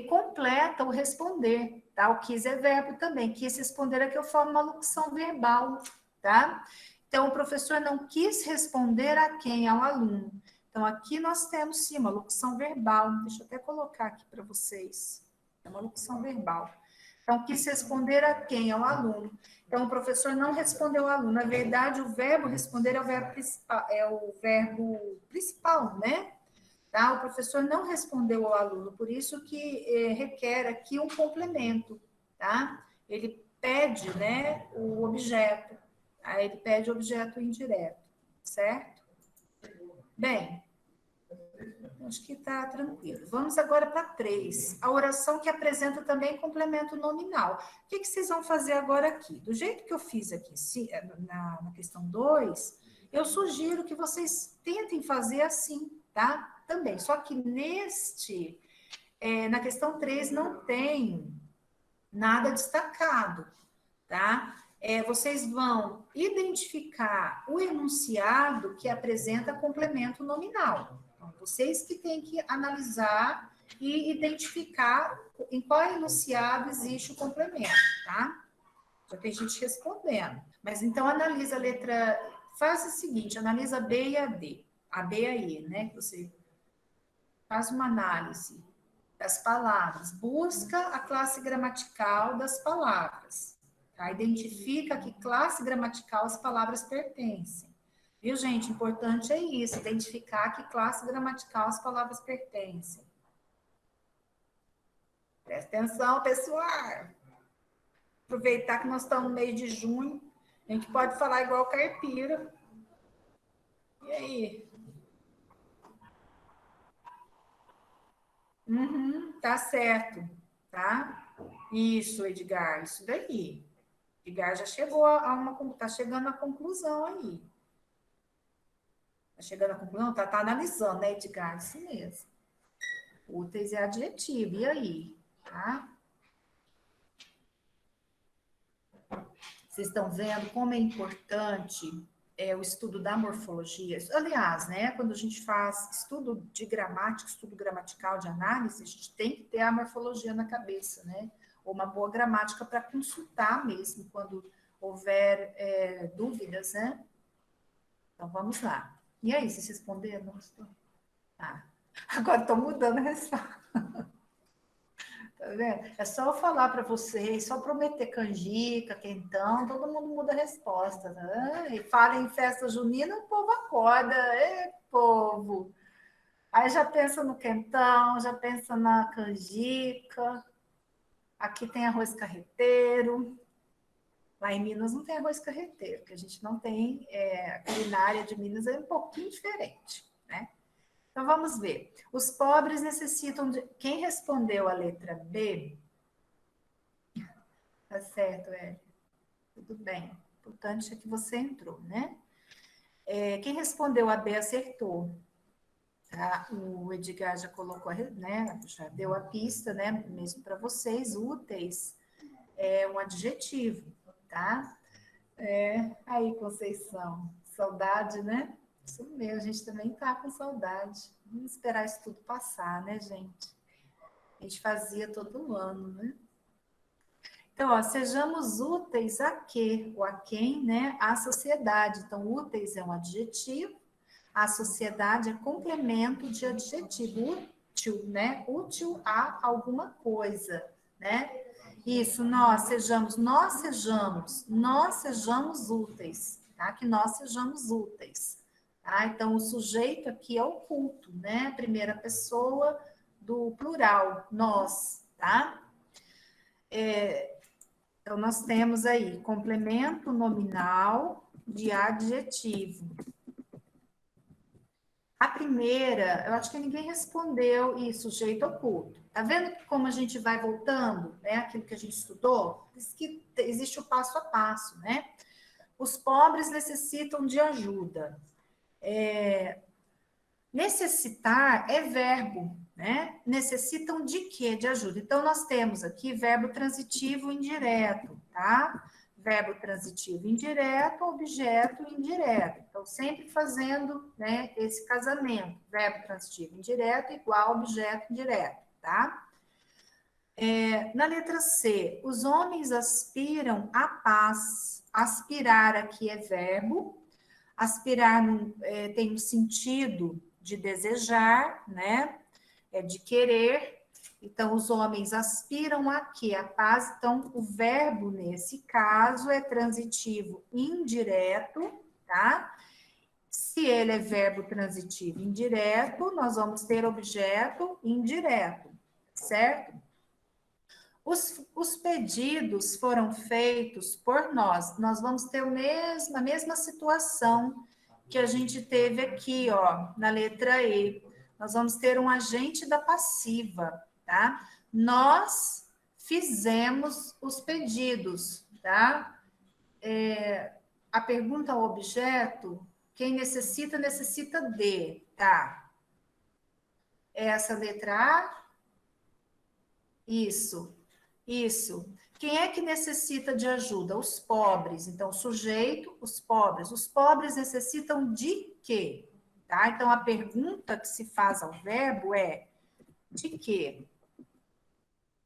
completa o responder, tá? O quis é verbo também. Quis responder é que eu formo uma locução verbal, tá? Então, o professor não quis responder a quem? Ao aluno. Então, aqui nós temos, sim, uma locução verbal. Deixa eu até colocar aqui para vocês. É uma locução verbal. Então, quis responder a quem? Ao aluno. Então, o professor não respondeu ao aluno. Na verdade, o verbo responder é o verbo principal, né? Tá? O professor não respondeu ao aluno, por isso que requer aqui um complemento, tá? Ele pede, né, o objeto, aí ele pede o objeto indireto, certo? Bem, acho que está tranquilo. Vamos agora para 3. A oração que apresenta também complemento nominal. O que vocês vão fazer agora aqui? Do jeito que eu fiz aqui na questão 2, eu sugiro que vocês tentem fazer assim, tá? Também. Só que na questão 3, não tem nada destacado, tá? Vocês vão identificar o enunciado que apresenta complemento nominal. Então, vocês que têm que analisar e identificar em qual enunciado existe o complemento, tá? Já tem gente respondendo. Mas então analisa a letra, faz o seguinte, analisa a B e a D, a B e a E, né? Você faz uma análise das palavras, busca a classe gramatical das palavras, tá? Identifica a que classe gramatical as palavras pertencem. Viu, gente? Importante é isso, identificar a que classe gramatical as palavras pertencem. Presta atenção, pessoal. Aproveitar que nós estamos no mês de junho, a gente pode falar igual caipira. E aí? Tá certo, tá? Isso, Edgar, isso daí. Edgar já chegou tá chegando à conclusão aí. Tá chegando à conclusão? Tá analisando, né, Edgar? Isso mesmo. Úteis é adjetivo, e aí? Tá? Vocês estão vendo como é importante o estudo da morfologia. Aliás, né, quando a gente faz estudo de gramática, estudo gramatical de análise, a gente tem que ter a morfologia na cabeça, né? Ou uma boa gramática para consultar mesmo quando houver dúvidas, né? Então, vamos lá. E aí, vocês responderam? Tá. Agora estou mudando a resposta. Tá vendo? É só eu falar para vocês, só prometer canjica, quentão, todo mundo muda a resposta. Né? E fala em festa junina, o povo acorda. Povo! Aí já pensa no quentão, já pensa na canjica. Aqui tem arroz carreteiro. Lá em Minas não tem arroz carreteiro, porque a gente não tem, a culinária de Minas é um pouquinho diferente, né? Então, vamos ver. Os pobres necessitam de... Quem respondeu a letra B? Tá certo, tudo bem. O importante é que você entrou, né? Quem respondeu a B acertou. Tá? O Edgar já colocou, né? Já deu a pista, né? Mesmo para vocês, úteis é um adjetivo, tá? Aí, Conceição, saudade, né? Isso mesmo, a gente também tá com saudade. Vamos esperar isso tudo passar, né, gente? A gente fazia todo ano, né? Então, ó, sejamos úteis a quê? O a quem, né? À sociedade. Então, úteis é um adjetivo, a sociedade é complemento de adjetivo, útil, né? Útil a alguma coisa, né? Isso, nós sejamos úteis, tá? Que nós sejamos úteis, tá? Então, o sujeito aqui é o culto, né? Primeira pessoa do plural, nós, tá? Então, nós temos aí complemento nominal de adjetivo. A primeira, eu acho que ninguém respondeu isso, sujeito oculto. Tá vendo como a gente vai voltando, né? Aquilo que a gente estudou? Diz que existe o passo a passo, né? Os pobres necessitam de ajuda. Necessitar é verbo, né? Necessitam de quê? De ajuda. Então, nós temos aqui verbo transitivo indireto, tá? Verbo transitivo indireto, objeto indireto. Então, sempre fazendo, né, esse casamento. Verbo transitivo indireto igual objeto indireto, tá? Na letra C, os homens aspiram à paz. Aspirar aqui é verbo. Aspirar tem um sentido de desejar, né? De querer. Então, os homens aspiram a quê? A paz. Então, o verbo, nesse caso, é transitivo indireto, tá? Se ele é verbo transitivo indireto, nós vamos ter objeto indireto, certo? Os pedidos foram feitos por nós. Nós vamos ter a mesma situação que a gente teve aqui, ó, na letra E. Nós vamos ter um agente da passiva, tá? Nós fizemos os pedidos, tá? A pergunta ao objeto, quem necessita, necessita de, tá? Essa letra A? Isso. Quem é que necessita de ajuda? Os pobres. Então, sujeito, os pobres. Os pobres necessitam de quê? Tá? Então, a pergunta que se faz ao verbo é de quê?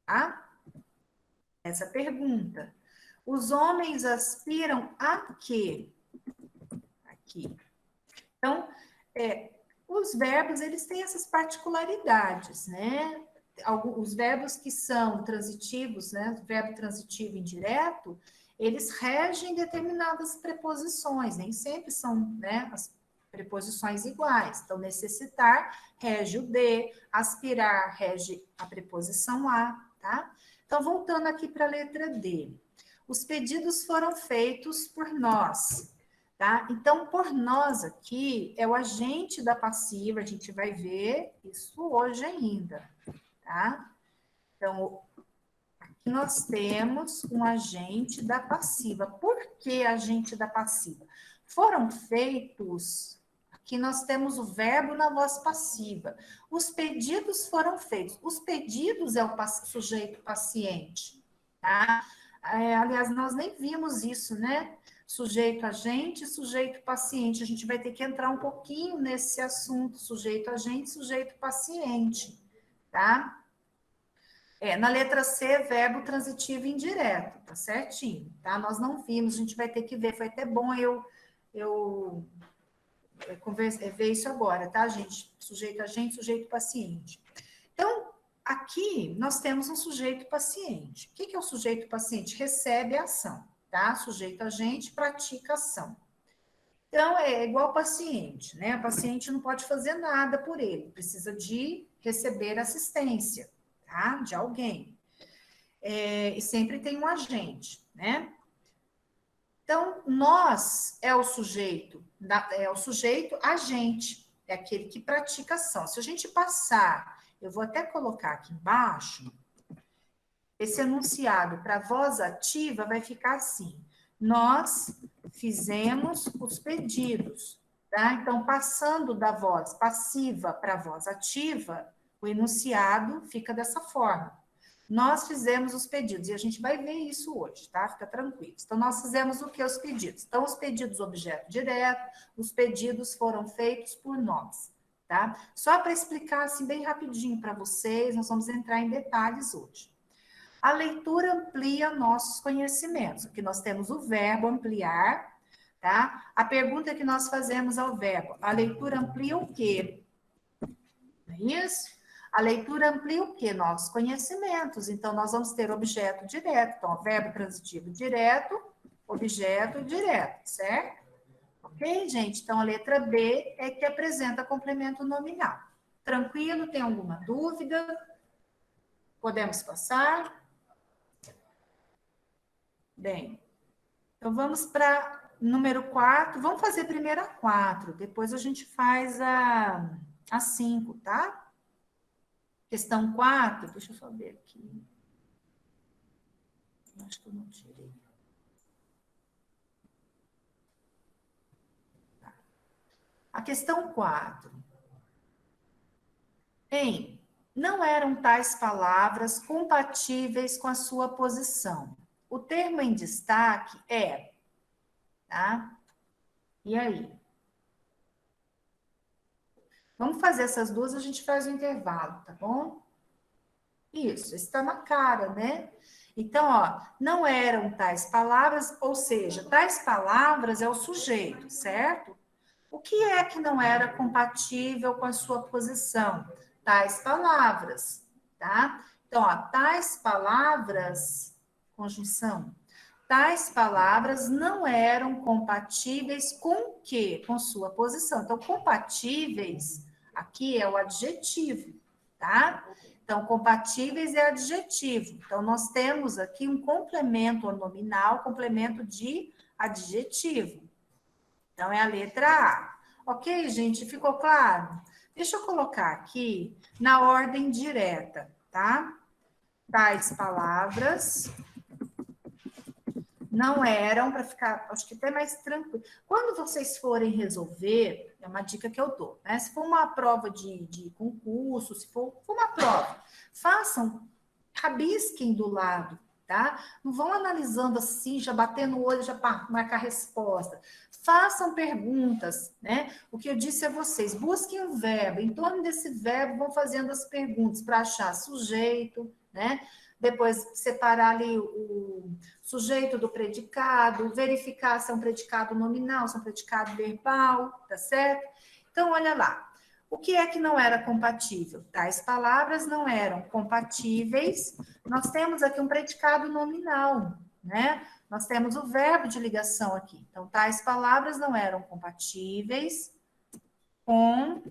Tá? Essa pergunta. Os homens aspiram a quê? aqui. Então, os verbos, eles têm essas particularidades, né? Os verbos que são transitivos, né? O verbo transitivo indireto, eles regem determinadas preposições, nem sempre são, né, as preposições iguais. Então, necessitar rege o de, aspirar rege a preposição a, tá? Então, voltando aqui para a letra D. Os pedidos foram feitos por nós, tá? Então, por nós aqui é o agente da passiva, a gente vai ver isso hoje ainda, tá? Então, aqui nós temos um agente da passiva. Por que agente da passiva? Foram feitos, aqui nós temos o verbo na voz passiva. Os pedidos foram feitos. Os pedidos é o sujeito paciente, tá? Aliás, nós nem vimos isso, né? Sujeito agente, sujeito paciente. A gente vai ter que entrar um pouquinho nesse assunto, sujeito agente, sujeito paciente, tá? Na letra C, verbo transitivo indireto, tá certinho, tá? Nós não vimos, a gente vai ter que ver, foi até bom eu ver isso agora, tá, gente? Sujeito agente, sujeito paciente. Então, aqui nós temos um sujeito paciente. O que é o sujeito paciente? Recebe a ação, tá? Sujeito agente pratica ação. Então, é igual paciente, né? O paciente não pode fazer nada por ele, precisa de receber assistência, tá? De alguém. E sempre tem um agente, né? Então, nós é o sujeito agente, é aquele que pratica ação. Se a gente passar, eu vou até colocar aqui embaixo, esse enunciado para voz ativa vai ficar assim: nós fizemos os pedidos, tá? Então, passando da voz passiva para a voz ativa, o enunciado fica dessa forma. Nós fizemos os pedidos, e a gente vai ver isso hoje, tá? Fica tranquilo. Então, nós fizemos o que? Os pedidos. Então, os pedidos, objeto direto, os pedidos foram feitos por nós, tá? Só para explicar, assim, bem rapidinho para vocês, nós vamos entrar em detalhes hoje. A leitura amplia nossos conhecimentos. Aqui nós temos o verbo ampliar, tá? A pergunta que nós fazemos ao verbo, a leitura amplia o quê? Não é isso? A leitura amplia o quê? Nossos conhecimentos. Então, nós vamos ter objeto direto. Então, verbo transitivo direto, objeto direto, certo? Ok, gente? Então, a letra B é que apresenta complemento nominal. Tranquilo? Tem alguma dúvida? Podemos passar? Bem, então vamos para número 4. Vamos fazer primeiro a 4, depois a gente faz a 5, tá? Questão 4, deixa eu só ver aqui. Acho que eu não tirei. Tá. A questão 4. Não eram tais palavras compatíveis com a sua posição. O termo em destaque é, tá? E aí? Vamos fazer essas duas, a gente faz o intervalo, tá bom? Isso, está na cara, né? Então, ó, não eram tais palavras, ou seja, tais palavras é o sujeito, certo? O que é que não era compatível com a sua posição? Tais palavras, tá? Então, ó, tais palavras, conjunção, tais palavras não eram compatíveis com o quê? Com sua posição. Então, compatíveis, aqui é o adjetivo, tá? Então, compatíveis é adjetivo. Então, nós temos aqui um complemento nominal, complemento de adjetivo. Então, é a letra A. Ok, gente? Ficou claro? Deixa eu colocar aqui na ordem direta, tá? Tais palavras não eram, para ficar, acho que até mais tranquilo. Quando vocês forem resolver, é uma dica que eu dou, né? Se for uma prova de concurso, se for uma prova, façam, rabisquem do lado, tá? Não vão analisando assim, já batendo o olho, já para marcar a resposta. Façam perguntas, né? O que eu disse a vocês, busquem um verbo, em torno desse verbo vão fazendo as perguntas para achar sujeito, né? Depois separar ali o sujeito do predicado, verificar se é um predicado nominal, se é um predicado verbal, tá certo? Então, olha lá. O que é que não era compatível? Tais palavras não eram compatíveis. Nós temos aqui um predicado nominal, né? Nós temos o verbo de ligação aqui. Então, tais palavras não eram compatíveis com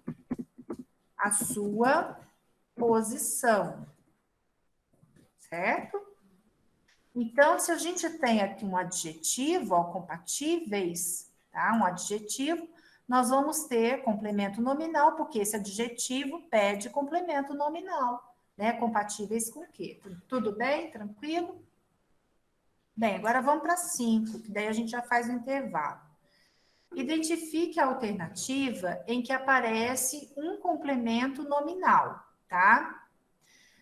a sua posição, certo? Então, se a gente tem aqui um adjetivo, ó, compatíveis, tá? Um adjetivo, nós vamos ter complemento nominal, porque esse adjetivo pede complemento nominal, né? Compatíveis com o quê? Tudo bem? Tranquilo? Bem, agora vamos para 5, que daí a gente já faz o intervalo. Identifique a alternativa em que aparece um complemento nominal, tá?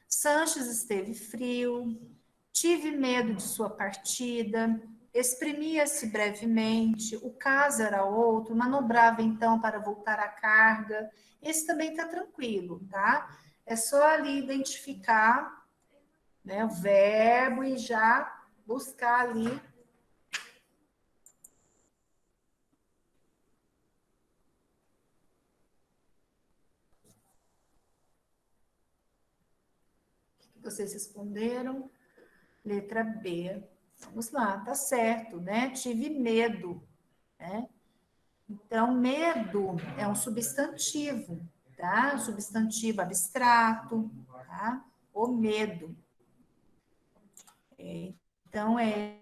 Sanches esteve frio, tive medo de sua partida, exprimia-se brevemente, o caso era outro, manobrava então para voltar à carga. Esse também está tranquilo, tá? É só ali identificar, né, o verbo e já buscar ali. O que vocês responderam? Letra B. Vamos lá, tá certo, né? Tive medo, né? Então, medo é um substantivo, tá? Um substantivo abstrato, tá? O medo. Então, é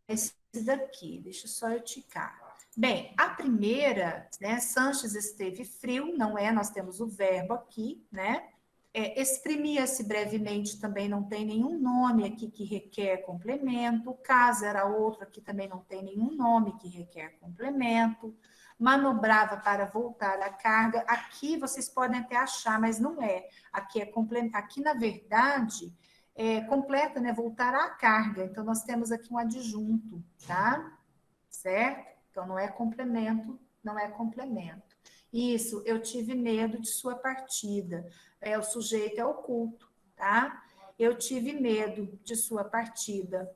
esse daqui. Deixa só eu ticar. Bem, a primeira, né? Sanches esteve frio, não é? Nós temos o verbo aqui, né? Exprimia-se brevemente também não tem nenhum nome aqui que requer complemento. O caso era outro, aqui também não tem nenhum nome que requer complemento. Manobrava para voltar à carga. Aqui vocês podem até achar, mas não é. Aqui é complemento. Aqui, na verdade, é completa, né? Voltar à carga. Então, nós temos aqui um adjunto, tá? Certo? Então, não é complemento, não é complemento. Isso, eu tive medo de sua partida. O sujeito é oculto, tá? Eu tive medo de sua partida,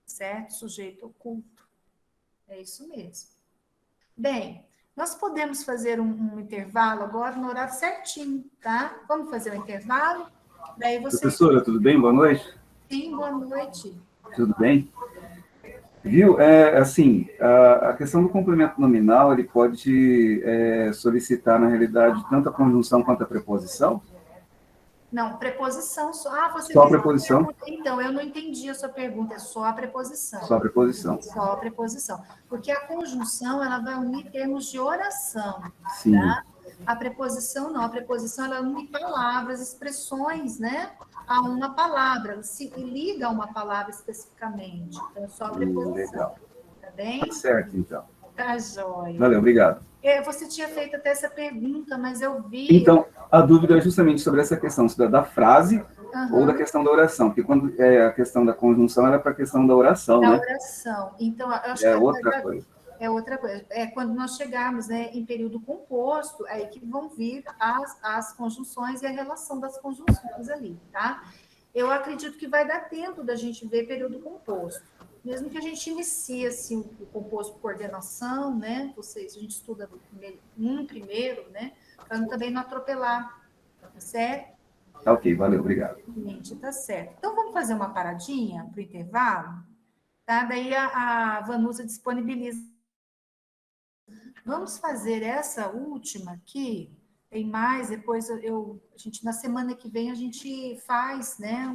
certo? Sujeito oculto. É isso mesmo. Bem, nós podemos fazer um intervalo agora no horário certinho, tá? Vamos fazer um intervalo? Daí vocês... Professora, tudo bem? Boa noite. Sim, boa noite. Tudo bem? Viu? Assim, a questão do complemento nominal, ele pode solicitar, na realidade, tanto a conjunção quanto a preposição? Não, preposição só. Ah, você Só a fez uma preposição? pergunta. Então, eu não entendi a sua pergunta, é só a preposição. Só a preposição. Só a preposição. Porque a conjunção, ela vai unir termos de oração, Sim. tá? A preposição não, a preposição, ela une palavras, expressões, né? A uma palavra, ela se liga a uma palavra especificamente. Então, é só a preposição. Legal. Tá bem? Tá certo, então. Tá joia. Valeu, obrigado. Você tinha feito até essa pergunta, mas eu vi... Então, a dúvida é justamente sobre essa questão, se da frase ou da questão da oração, porque quando a questão da conjunção era para a questão da oração, da né? oração. Então, eu acho É que outra coisa. É outra coisa. É quando nós chegarmos, né, em período composto, aí que vão vir as conjunções e a relação das conjunções ali, tá? Eu acredito que vai dar tempo da gente ver período composto. Mesmo que a gente inicie assim, o composto por coordenação, né? Vocês, a gente estuda primeiro, né? Para também não atropelar, tá certo? Tá ok, valeu, obrigado. Gente, tá certo. Então, vamos fazer uma paradinha para o intervalo? Tá? Daí a Vanusa disponibiliza. Vamos fazer essa última aqui. Tem mais, depois a gente, na semana que vem, a gente faz, né,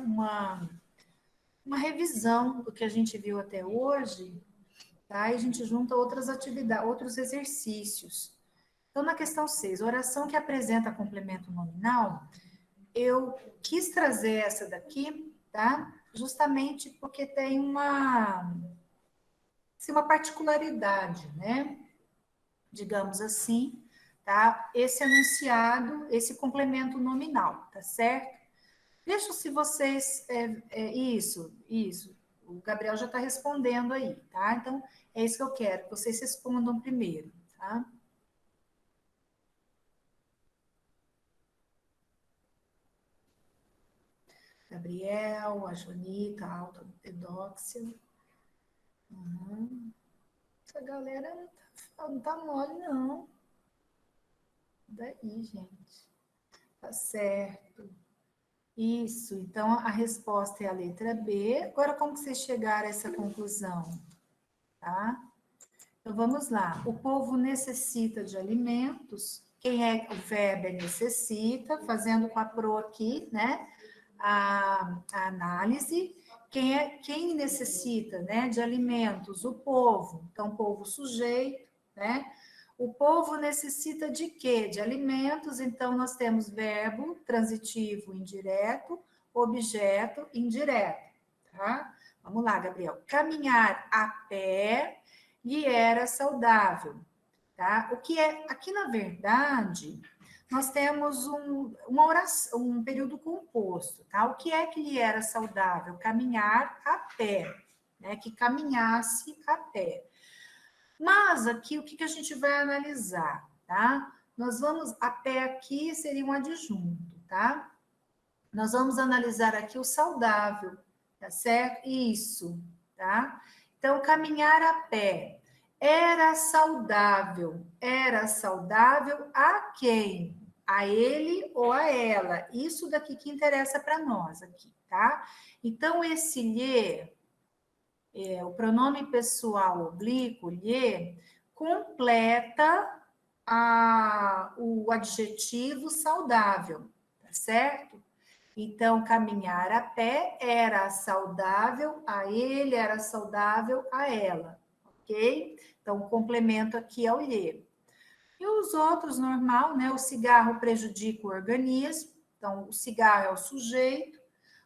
uma revisão do que a gente viu até hoje, tá? E a gente junta outras atividades, outros exercícios. Então, na questão 6, oração que apresenta complemento nominal, eu quis trazer essa daqui, tá? Justamente porque tem uma particularidade, né? Digamos assim, tá? Esse enunciado, esse complemento nominal, tá certo? Deixa se vocês. Isso. O Gabriel já está respondendo aí, tá? Então, é isso que eu quero, que vocês respondam primeiro, tá? Gabriel, a Jonita, a Auto Edóxia. Essa galera não tá mole, não. Daí, gente. Tá certo. Isso, então a resposta é a letra B. Agora, como que vocês chegaram a essa conclusão? Tá? Então, vamos lá. O povo necessita de alimentos. Quem é o verbo é necessita, fazendo com a pro aqui, né? A análise. Quem necessita, né, de alimentos? O povo. Então, povo sujeito, né? O povo necessita de quê? De alimentos. Então, nós temos verbo transitivo indireto, objeto indireto, tá? Vamos lá, Gabriel. Caminhar a pé lhe era saudável, tá? O que é, aqui na verdade, nós temos uma oração, um período composto, tá? O que é que lhe era saudável? Caminhar a pé, né? Que caminhasse a pé. Mas aqui, o que a gente vai analisar, tá? Nós vamos, a pé aqui seria um adjunto, tá? Nós vamos analisar aqui o saudável, tá certo? Isso, tá? Então, caminhar a pé. Era saudável a quem? A ele ou a ela? Isso daqui que interessa para nós aqui, tá? Então, esse lhe, o pronome pessoal oblíquo, lhe, completa o adjetivo saudável, tá certo? Então, caminhar a pé era saudável a ele, era saudável a ela, ok? Então, o complemento aqui é o lhe. E os outros, normal, né? O cigarro prejudica o organismo, então, o cigarro é o sujeito,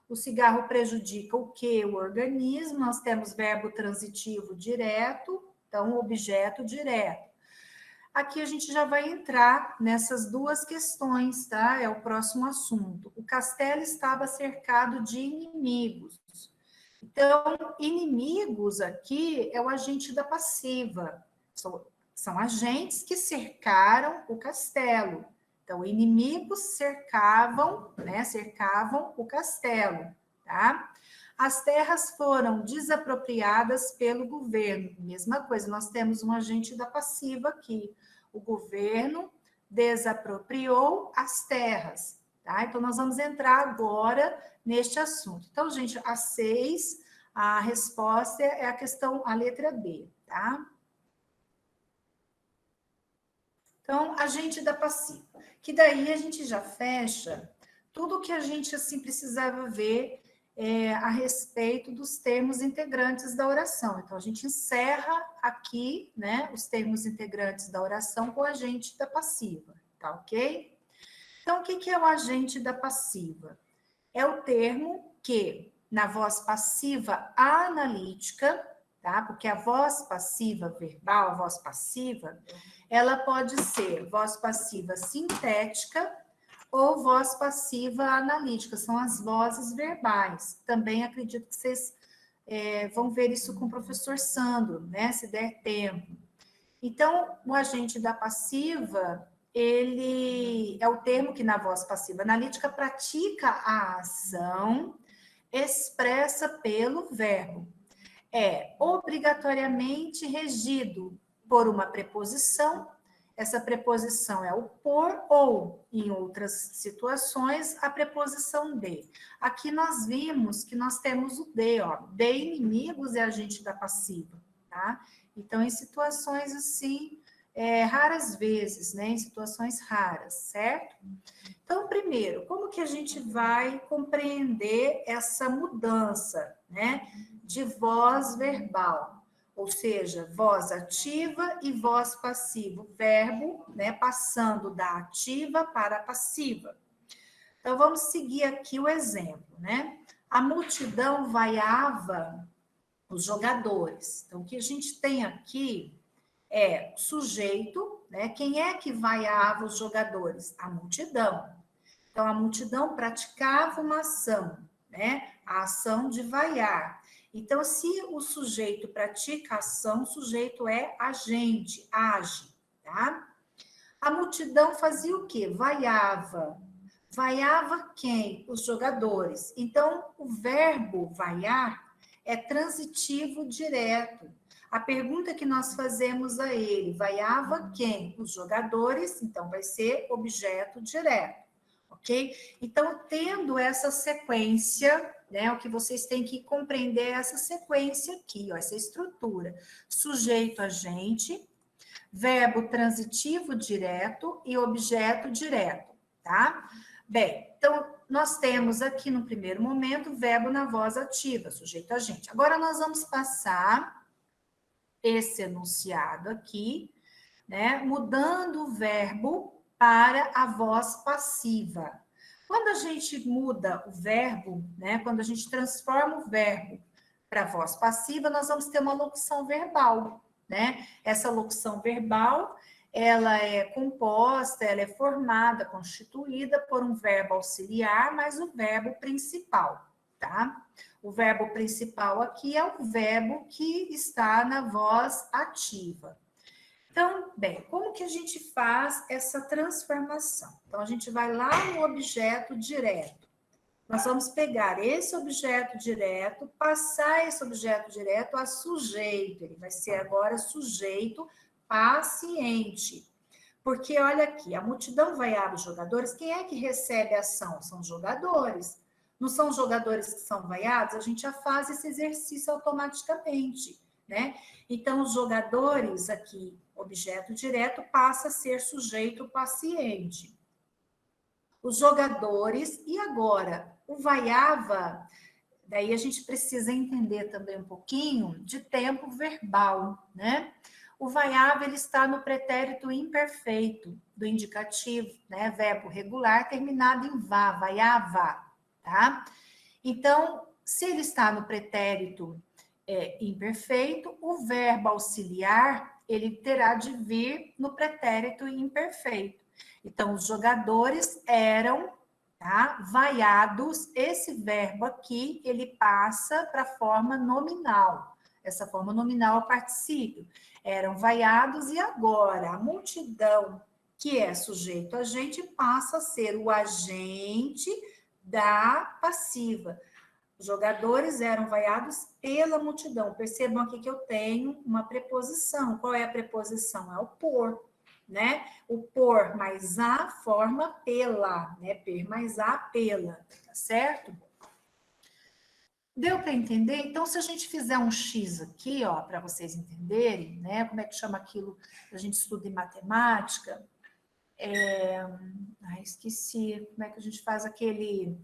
o cigarro prejudica o quê? O organismo, nós temos verbo transitivo direto, então, objeto direto. Aqui a gente já vai entrar nessas duas questões, tá? É o próximo assunto. O castelo estava cercado de inimigos. Então, inimigos aqui é o agente da passiva. São agentes que cercaram o castelo. Então, inimigos cercavam, né? Cercavam o castelo, tá? As terras foram desapropriadas pelo governo. Mesma coisa, nós temos um agente da passiva aqui. O governo desapropriou as terras, tá? Então, nós vamos entrar agora neste assunto. Então, gente, a 6, a resposta é a questão, a letra B, tá? Então, agente da passiva. Que daí a gente já fecha tudo que a gente, assim, precisava ver a respeito dos termos integrantes da oração. Então, a gente encerra aqui, né, os termos integrantes da oração com o agente da passiva, tá ok? Então, o que é o agente da passiva? É o termo que, na voz passiva analítica, tá? Porque a voz passiva verbal, a voz passiva, ela pode ser voz passiva sintética ou voz passiva analítica, são as vozes verbais. Também acredito que vocês vão ver isso com o professor Sandro, né, se der tempo. Então, o agente da passiva, ele é o termo que na voz passiva analítica pratica a ação expressa pelo verbo. É obrigatoriamente regido por uma preposição. Essa preposição é o por ou, em outras situações, a preposição de. Aqui nós vimos que nós temos o de, ó. De inimigos é agente da passiva, tá? Então, em situações assim, raras vezes, né? Em situações raras, certo? Então, primeiro, como que a gente vai compreender essa mudança, né? De voz verbal? Ou seja, voz ativa e voz passiva, o verbo, né, passando da ativa para a passiva. Então, vamos seguir aqui o exemplo, né? A multidão vaiava os jogadores. Então, o que a gente tem aqui é sujeito, né? Quem é que vaiava os jogadores? A multidão. Então, a multidão praticava uma ação, né? A ação de vaiar. Então, se o sujeito pratica a ação, o sujeito é agente, age, tá? A multidão fazia o quê? Vaiava. Vaiava quem? Os jogadores. Então, o verbo vaiar é transitivo direto. A pergunta que nós fazemos a ele, vaiava quem? Os jogadores, então vai ser objeto direto, ok? Então, tendo essa sequência, né, o que vocês têm que compreender é essa sequência aqui, ó, essa estrutura. Sujeito agente, verbo transitivo direto e objeto direto, tá? Bem, então, nós temos aqui no primeiro momento o verbo na voz ativa, sujeito agente. Agora, nós vamos passar esse enunciado aqui, né, mudando o verbo para a voz passiva. Quando a gente muda o verbo, né, quando a gente transforma o verbo para a voz passiva, nós vamos ter uma locução verbal, né? Essa locução verbal, ela é composta, ela é formada, constituída por um verbo auxiliar mais o verbo principal, tá? O verbo principal aqui é o verbo que está na voz ativa. Então, bem, como que a gente faz essa transformação? Então, a gente vai lá no objeto direto. Nós vamos pegar esse objeto direto, passar esse objeto direto a sujeito. Ele vai ser agora sujeito paciente. Porque, olha aqui, a multidão vaiava os jogadores. Quem é que recebe a ação? São os jogadores. Não são os jogadores que são vaiados? A gente já faz esse exercício automaticamente, né? Então, os jogadores aqui, objeto direto, passa a ser sujeito paciente. Os jogadores, e agora, o vaiava, daí a gente precisa entender também um pouquinho de tempo verbal, né? O vaiava, ele está no pretérito imperfeito do indicativo, né? Verbo regular terminado em vá, vaiava, tá? Então, se ele está no pretérito imperfeito, o verbo auxiliar, ele terá de vir no pretérito imperfeito. Então, os jogadores eram, tá, vaiados. Esse verbo aqui, ele passa para a forma nominal. Essa forma nominal é o particípio. Eram vaiados e agora a multidão, que é sujeito agente, passa a ser o agente da passiva. Os jogadores eram vaiados pela multidão. Percebam aqui que eu tenho uma preposição. Qual é a preposição? É o por, né? O por mais a forma pela, né? Per mais a pela, tá certo? Deu para entender? Então, se a gente fizer um X aqui, ó, para vocês entenderem, né? Como é que chama aquilo que a gente estuda em matemática? Esqueci. Como é que a gente faz aquele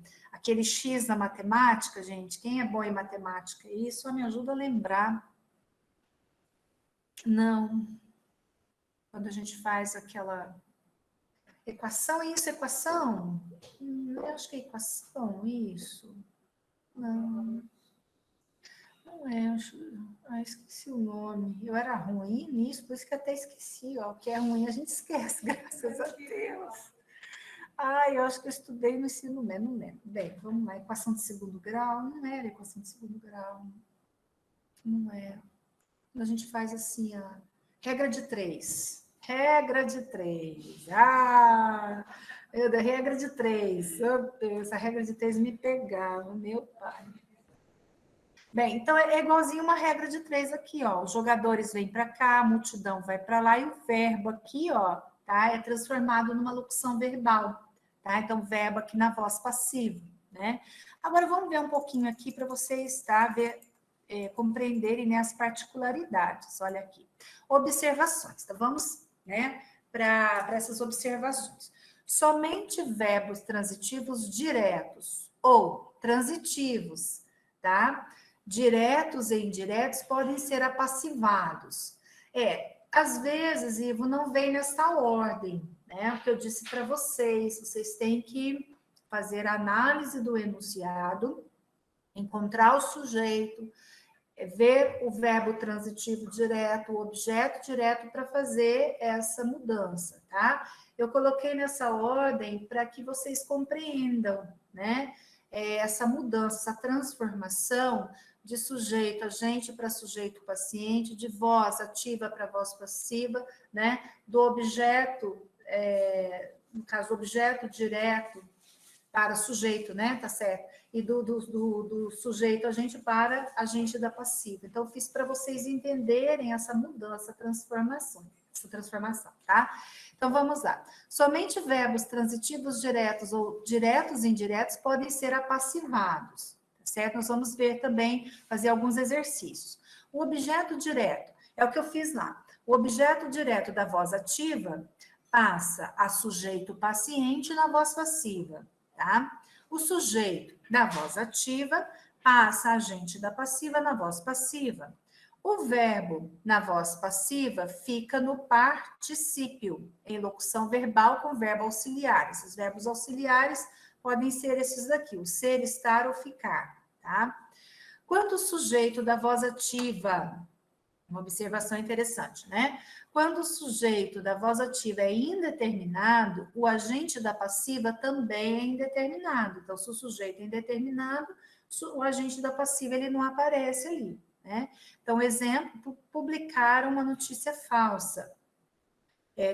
X na matemática, gente? Quem é bom em matemática? Isso me ajuda a lembrar. Não. Quando a gente faz aquela equação, isso, equação? Eu acho que é equação, isso. Não. Não é, esqueci o nome. Eu era ruim nisso, por isso que até esqueci, ó. O que é ruim a gente esquece, graças a Deus. Eu acho que eu estudei no ensino médio, não lembro. Bem, vamos lá, equação de segundo grau, não era equação de segundo grau. Não era. A gente faz assim, ó, regra de 3. Regra de 3. Regra de 3. Meu Deus, a regra de 3 me pegava, meu pai. Bem, então é igualzinho uma regra de 3 aqui, ó. Os jogadores vêm para cá, a multidão vai para lá, e o verbo aqui, ó, tá? É transformado numa locução verbal, tá? Então, verbo aqui na voz passiva, né? Agora, vamos ver um pouquinho aqui para vocês, tá? Compreenderem, né, as particularidades. Olha aqui. Observações. Então, vamos, né, para essas observações. Somente verbos transitivos diretos ou transitivos, tá? Diretos e indiretos podem ser apassivados. Às vezes, Ivo, não vem nessa ordem, né? O que eu disse para vocês têm que fazer a análise do enunciado, encontrar o sujeito, ver o verbo transitivo direto, o objeto direto para fazer essa mudança, tá? Eu coloquei nessa ordem para que vocês compreendam, né? Essa mudança, essa transformação de sujeito agente para sujeito paciente, de voz ativa para voz passiva, né? Do objeto, no caso, objeto direto para sujeito, né? Tá certo. E do sujeito agente para agente da passiva. Então, eu fiz para vocês entenderem essa mudança, essa transformação, tá? Então, vamos lá. Somente verbos transitivos diretos ou diretos e indiretos podem ser apassivados, tá certo? Nós vamos ver também, fazer alguns exercícios. O objeto direto é o que eu fiz lá. O objeto direto da voz ativa passa a sujeito paciente na voz passiva, tá? O sujeito da voz ativa passa a agente da passiva na voz passiva. O verbo na voz passiva fica no particípio, em locução verbal com verbo auxiliar. Esses verbos auxiliares podem ser esses daqui, o ser, estar ou ficar, tá? Quando o sujeito da voz ativa, uma observação interessante, né? Quando o sujeito da voz ativa é indeterminado, o agente da passiva também é indeterminado. Então, se o sujeito é indeterminado, o agente da passiva ele não aparece ali, né? Então, exemplo, publicar uma notícia falsa.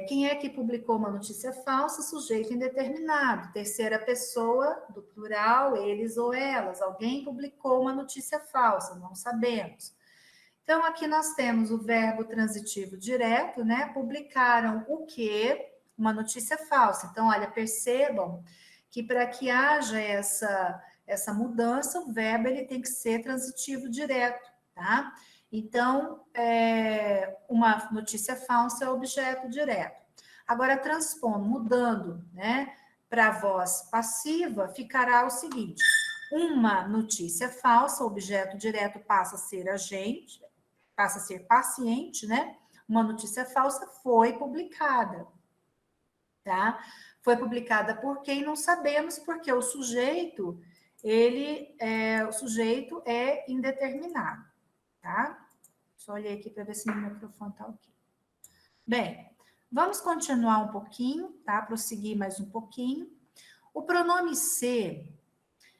Quem é que publicou uma notícia falsa? Sujeito indeterminado. Terceira pessoa, do plural, eles ou elas. Alguém publicou uma notícia falsa, não sabemos. Então, aqui nós temos o verbo transitivo direto, né? Publicaram o quê? Uma notícia falsa. Então, olha, percebam que para que haja essa mudança, o verbo ele tem que ser transitivo direto, tá? Então, uma notícia falsa é objeto direto. Agora, transpondo, mudando, né? Para a voz passiva, ficará o seguinte: uma notícia falsa, objeto direto passa a ser agente, passa a ser paciente, né? Uma notícia falsa foi publicada, tá? Foi publicada por quem não sabemos, porque o sujeito, o sujeito é indeterminado, tá? Só olhei aqui para ver se meu microfone tá ok. Bem, vamos continuar um pouquinho, tá? Prosseguir mais um pouquinho. O pronome ser,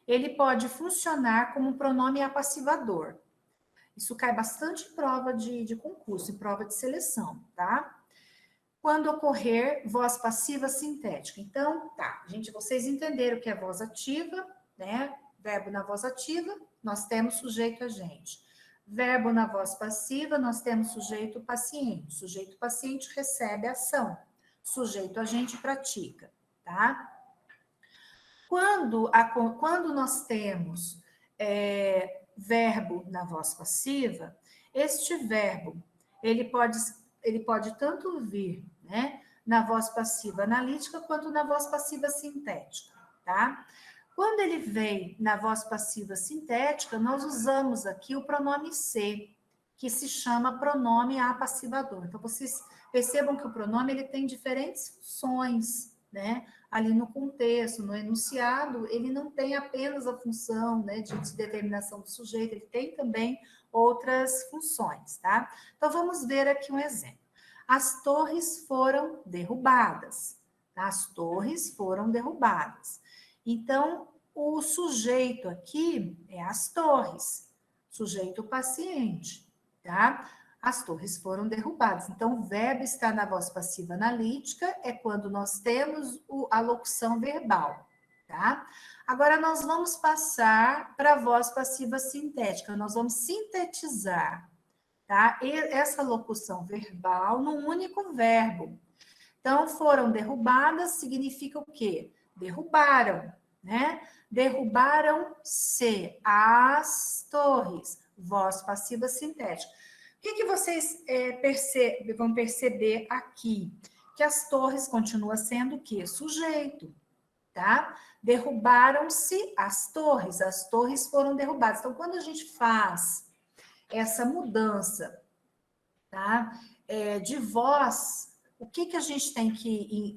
ele pode funcionar como um pronome apassivador. Isso cai bastante em prova de concurso, em prova de seleção, tá? Quando ocorrer voz passiva sintética. Então, tá, gente, vocês entenderam o que é voz ativa, né? Verbo na voz ativa, nós temos sujeito agente. Verbo na voz passiva, nós temos sujeito paciente. Sujeito paciente recebe ação. Sujeito agente pratica, tá? Quando nós temos verbo na voz passiva, este verbo, ele pode tanto vir, né, na voz passiva analítica, quanto na voz passiva sintética, tá? Quando ele vem na voz passiva sintética, nós usamos aqui o pronome ser, que se chama pronome apassivador. Então, vocês percebam que o pronome ele tem diferentes funções, né? Ali no contexto, no enunciado, ele não tem apenas a função, né, de determinação do sujeito, ele tem também outras funções, tá? Então, vamos ver aqui um exemplo. As torres foram derrubadas, tá? As torres foram derrubadas. Então, o sujeito aqui é as torres, sujeito paciente, tá? As torres foram derrubadas. Então, o verbo está na voz passiva analítica, é quando nós temos a locução verbal, tá? Agora, nós vamos passar para a voz passiva sintética, nós vamos sintetizar, tá? E essa locução verbal num único verbo. Então, foram derrubadas significa o quê? Derrubaram, né? Derrubaram-se as torres, voz passiva sintética. O que vocês vão perceber aqui? Que as torres continuam sendo o quê? Sujeito, tá? Derrubaram-se as torres foram derrubadas. Então, quando a gente faz essa mudança, tá? De voz, o que a gente tem que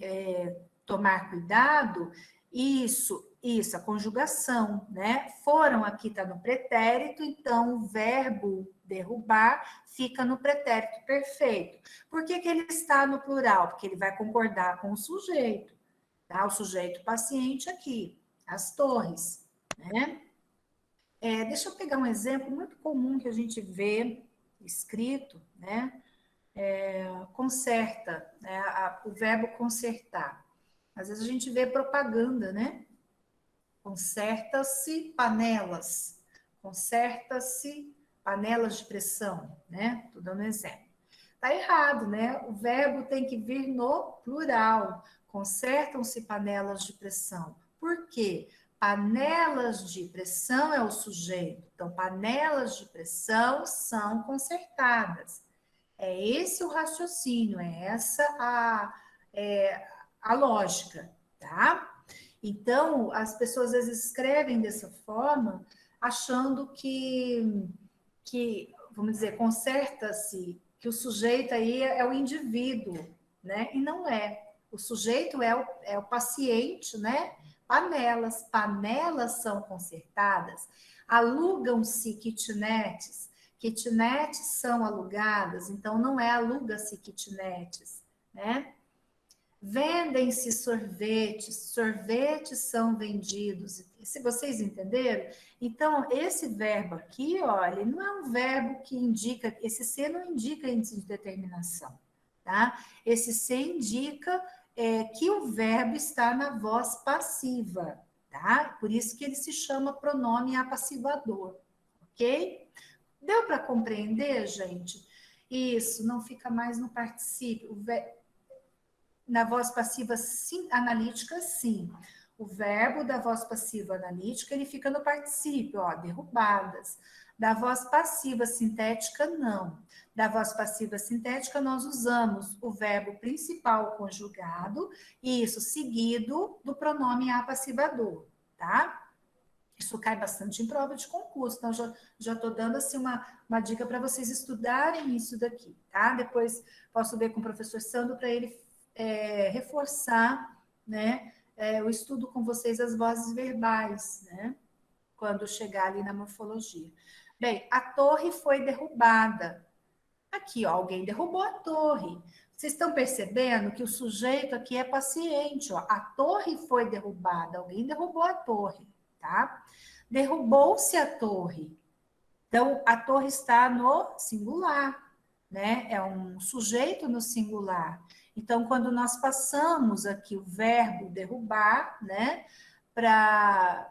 tomar cuidado? Isso, a conjugação, né? Foram aqui está no pretérito, então o verbo derrubar fica no pretérito perfeito. Por que ele está no plural? Porque ele vai concordar com o sujeito, tá? O sujeito paciente aqui, as torres, né? Deixa eu pegar um exemplo muito comum que a gente vê escrito, né? Conserta, né? O verbo consertar. Às vezes a gente vê propaganda, né? Conserta-se panelas. Conserta-se panelas de pressão, né? Estou dando um exemplo. Está errado, né? O verbo tem que vir no plural. Consertam-se panelas de pressão. Por quê? Panelas de pressão é o sujeito. Então, panelas de pressão são consertadas. É esse o raciocínio, é essa a lógica, tá? Então, as pessoas às vezes escrevem dessa forma, achando que vamos dizer, conserta-se, que o sujeito aí é o indivíduo, né? E não é. O sujeito é o paciente, né? Panelas são consertadas, alugam-se kitnets, kitnets são alugadas, então não é aluga-se kitnets, né? Vendem-se sorvetes, sorvetes são vendidos. Se vocês entenderam? Então, esse verbo aqui, olha, não é um verbo que indica, esse C não indica índice de determinação, tá? Esse C indica que o verbo está na voz passiva, tá? Por isso que ele se chama pronome apassivador, ok? Deu para compreender, gente? Isso, não fica mais no particípio. Na voz passiva sim, analítica, sim. O verbo da voz passiva analítica, ele fica no particípio, ó, derrubadas. Da voz passiva sintética, não. Da voz passiva sintética, nós usamos o verbo principal conjugado, e isso seguido do pronome apassivador, tá? Isso cai bastante em prova de concurso, então já estou dando assim uma dica para vocês estudarem isso daqui, tá? Depois posso ver com o professor Sandro para ele reforçar, né, o estudo com vocês das vozes verbais, né, quando chegar ali na morfologia. Bem, a torre foi derrubada. Aqui, ó, alguém derrubou a torre. Vocês estão percebendo que o sujeito aqui é paciente, ó. A torre foi derrubada, alguém derrubou a torre, tá? Derrubou-se a torre. Então, a torre está no singular, né? É um sujeito no singular. Então, quando nós passamos aqui o verbo derrubar, né, para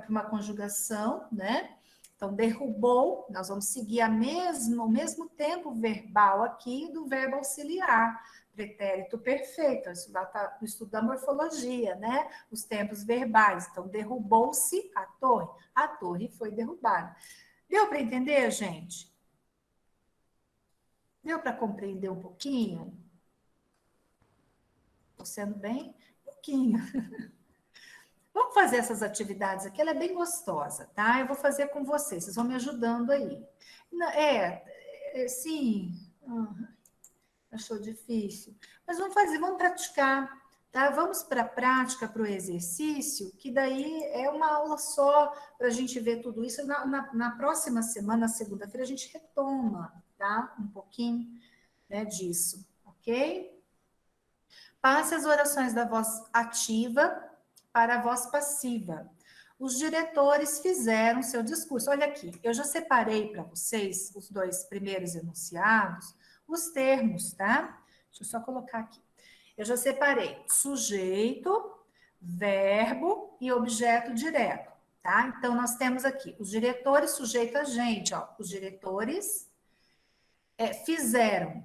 uma conjugação, né? Então, derrubou, nós vamos seguir o mesmo tempo verbal aqui do verbo auxiliar, pretérito perfeito. Isso lá está no estudo da morfologia, né? Os tempos verbais. Então, derrubou-se a torre foi derrubada. Deu para entender, gente? Deu para compreender um pouquinho? Estou sendo bem pouquinho. Vamos fazer essas atividades aqui, ela é bem gostosa, tá? Eu vou fazer com vocês, vocês vão me ajudando aí. Sim, achou difícil. Mas vamos fazer, vamos praticar, tá? Vamos para a prática, para o exercício, que daí é uma aula só para a gente ver tudo isso. Na próxima semana, na segunda-feira, a gente retoma, tá? Um pouquinho, né, disso, ok? Passe as orações da voz ativa para a voz passiva. Os diretores fizeram seu discurso. Olha aqui, eu já separei para vocês, os dois primeiros enunciados, os termos, tá? Deixa eu só colocar aqui. Eu já separei sujeito, verbo e objeto direto, tá? Então, nós temos aqui os diretores, sujeito a gente, ó. Os diretores fizeram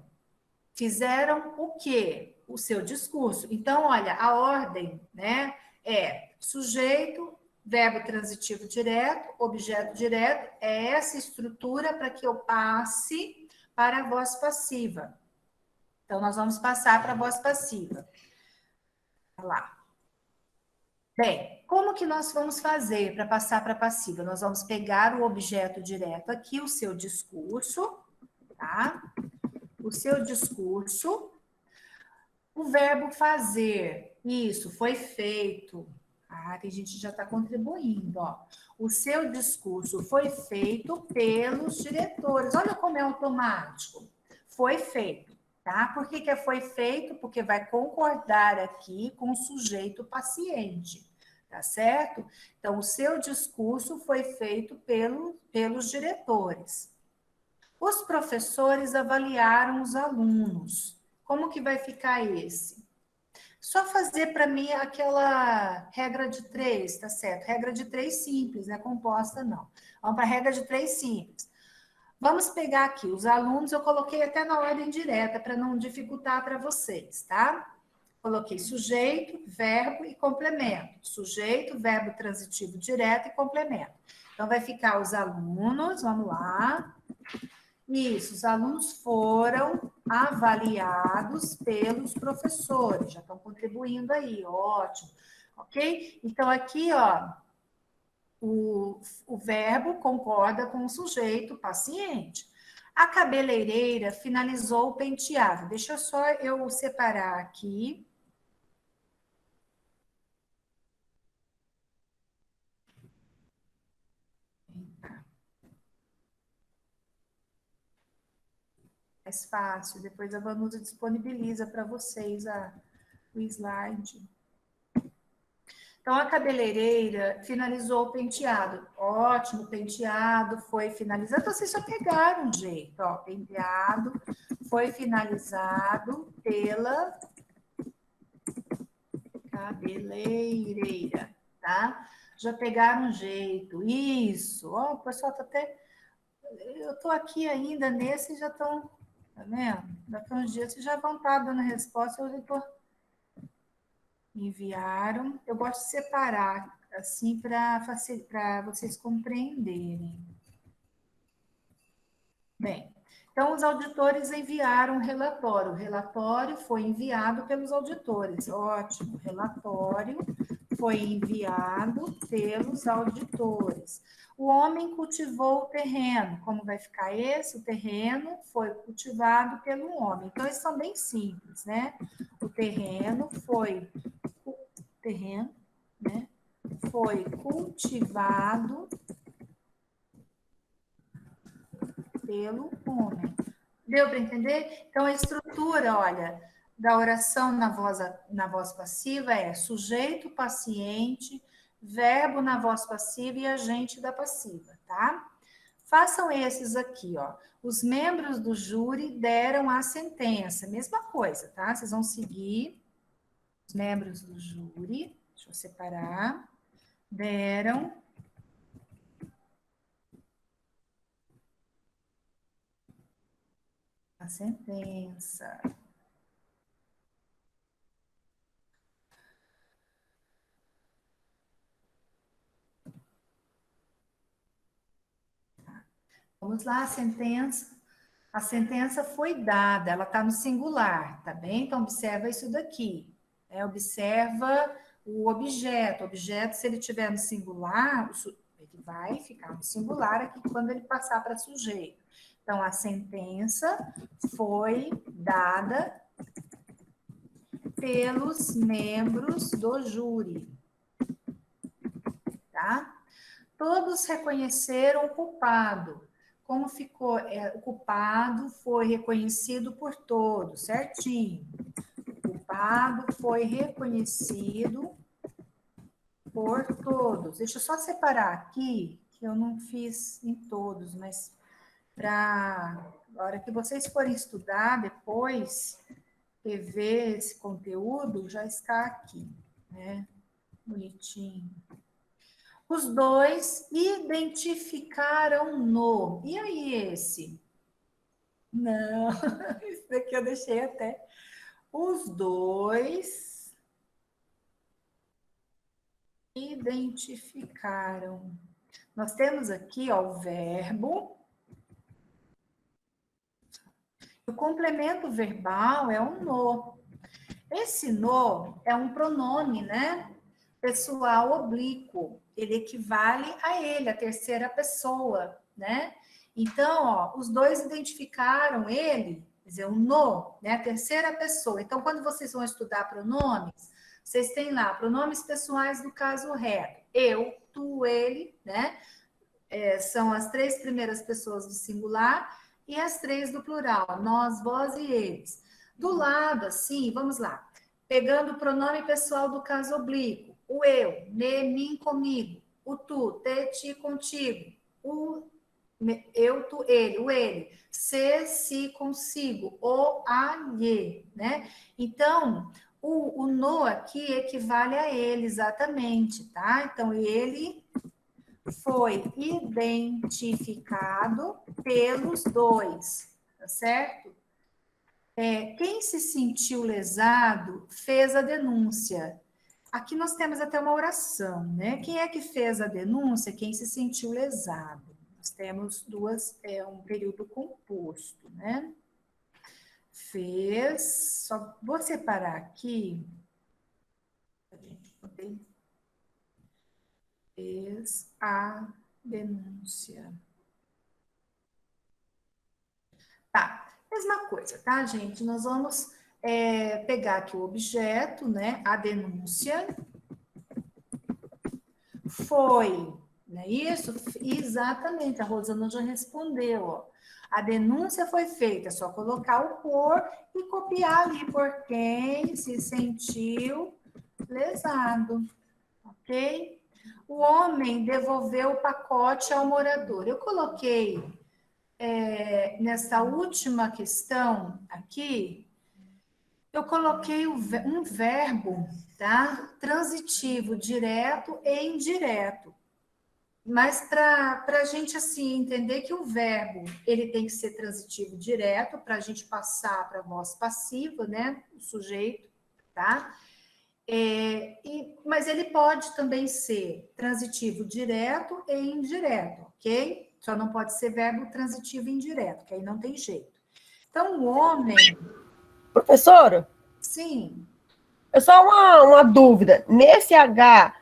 o quê? O seu discurso. Então, olha, a ordem, né, é sujeito, verbo transitivo direto, objeto direto, é essa estrutura para que eu passe para a voz passiva. Então, nós vamos passar para a voz passiva. Olha lá. Bem, como que nós vamos fazer para passar para a passiva? Nós vamos pegar o objeto direto aqui, o seu discurso, tá? O seu discurso. O verbo fazer, isso, foi feito. Tem gente que já está contribuindo, ó. O seu discurso foi feito pelos diretores. Olha como é automático. Foi feito, tá? Por que foi feito? Porque vai concordar aqui com o sujeito paciente, tá certo? Então, o seu discurso foi feito pelos diretores. Os professores avaliaram os alunos. Como que vai ficar esse? Só fazer para mim aquela regra de 3, tá certo? Regra de 3 simples, né? Composta não. Vamos para a regra de 3 simples. Vamos pegar aqui os alunos, eu coloquei até na ordem direta para não dificultar para vocês, tá? Coloquei sujeito, verbo e complemento. Sujeito, verbo transitivo direto e complemento. Então, vai ficar os alunos, vamos lá. Isso, os alunos foram avaliados pelos professores, já estão contribuindo aí, ótimo, ok? Então, aqui, ó, o verbo concorda com o sujeito paciente. A cabeleireira finalizou o penteado. Deixa só eu separar aqui. Mais fácil. Depois a Vanusa disponibiliza para vocês o slide. Então, a cabeleireira finalizou o penteado. Ótimo, penteado foi finalizado. Então, vocês só pegaram um jeito. Ó, penteado foi finalizado pela cabeleireira, tá? Já pegaram um jeito. Isso. Ó, o pessoal tá até... Eu tô aqui ainda nesse, já estão... Tá vendo? Daqui a uns dias vocês já vão estar dando resposta. Eu tô... Enviaram. Eu gosto de separar, assim, para vocês compreenderem. Bem, então os auditores enviaram o relatório. O relatório foi enviado pelos auditores. Ótimo. O relatório foi enviado pelos auditores. O homem cultivou o terreno. Como vai ficar esse? O terreno foi cultivado pelo homem. Então, eles são bem simples, né? O terreno, né? Foi cultivado pelo homem. Deu para entender? Então, a estrutura, olha, da oração na voz passiva é sujeito, paciente, verbo na voz passiva e agente da passiva, tá? Façam esses aqui, ó. Os membros do júri deram a sentença. Mesma coisa, tá? Vocês vão seguir os membros do júri. Deixa eu separar. Deram a sentença. Vamos lá, a sentença. A sentença foi dada, ela está no singular, tá bem? Então, observa isso daqui. Observa o objeto. O objeto, se ele estiver no singular, ele vai ficar no singular aqui quando ele passar para sujeito. Então, a sentença foi dada pelos membros do júri, tá? Todos reconheceram o culpado. Como ficou? O culpado foi reconhecido por todos, certinho. O culpado foi reconhecido por todos. Deixa eu só separar aqui, que eu não fiz em todos, mas para a hora que vocês forem estudar depois, rever esse conteúdo, já está aqui, né? Bonitinho. Os dois identificaram-no. E aí, esse? Não, esse daqui eu deixei até. Os dois identificaram. Nós temos aqui, ó, o verbo. O complemento verbal é um no. Esse no é um pronome, né? Pessoal oblíquo. Ele equivale a ele, a terceira pessoa, né? Então, ó, os dois identificaram ele, quer dizer, o no, né? A terceira pessoa. Então, quando vocês vão estudar pronomes, vocês têm lá pronomes pessoais do caso reto. Eu, tu, ele, né? São as 3 primeiras pessoas do singular e as 3 do plural, nós, vós e eles. Do lado, assim, vamos lá. Pegando o pronome pessoal do caso oblíquo. O eu, me, mim, comigo. O tu, te, ti, contigo. O eu, tu, ele. O ele, se, si, consigo. O, a, lhe, né? Então, o no aqui equivale a ele, exatamente, tá? Então, ele foi identificado pelos dois, tá certo? Quem se sentiu lesado fez a denúncia. Aqui nós temos até uma oração, né? Quem é que fez a denúncia? Quem se sentiu lesado. Nós temos um período composto, né? Fez, só vou separar aqui, a gente poder, fez a denúncia. Tá, mesma coisa, tá, gente? Nós vamos pegar aqui o objeto, né? A denúncia foi, não é isso? Exatamente, a Rosana já respondeu, ó. A denúncia foi feita, é só colocar o por e copiar ali por quem se sentiu lesado, ok? O homem devolveu o pacote ao morador. Eu coloquei nessa última questão aqui, eu coloquei um verbo, tá? Transitivo, direto e indireto. Mas para a gente assim entender que o verbo ele tem que ser transitivo direto para a gente passar para a voz passiva, né? O sujeito, tá? Mas ele pode também ser transitivo direto e indireto, ok? Só não pode ser verbo transitivo indireto, que aí não tem jeito. Então, o homem... Professora? Sim. É só uma dúvida. Nesse H,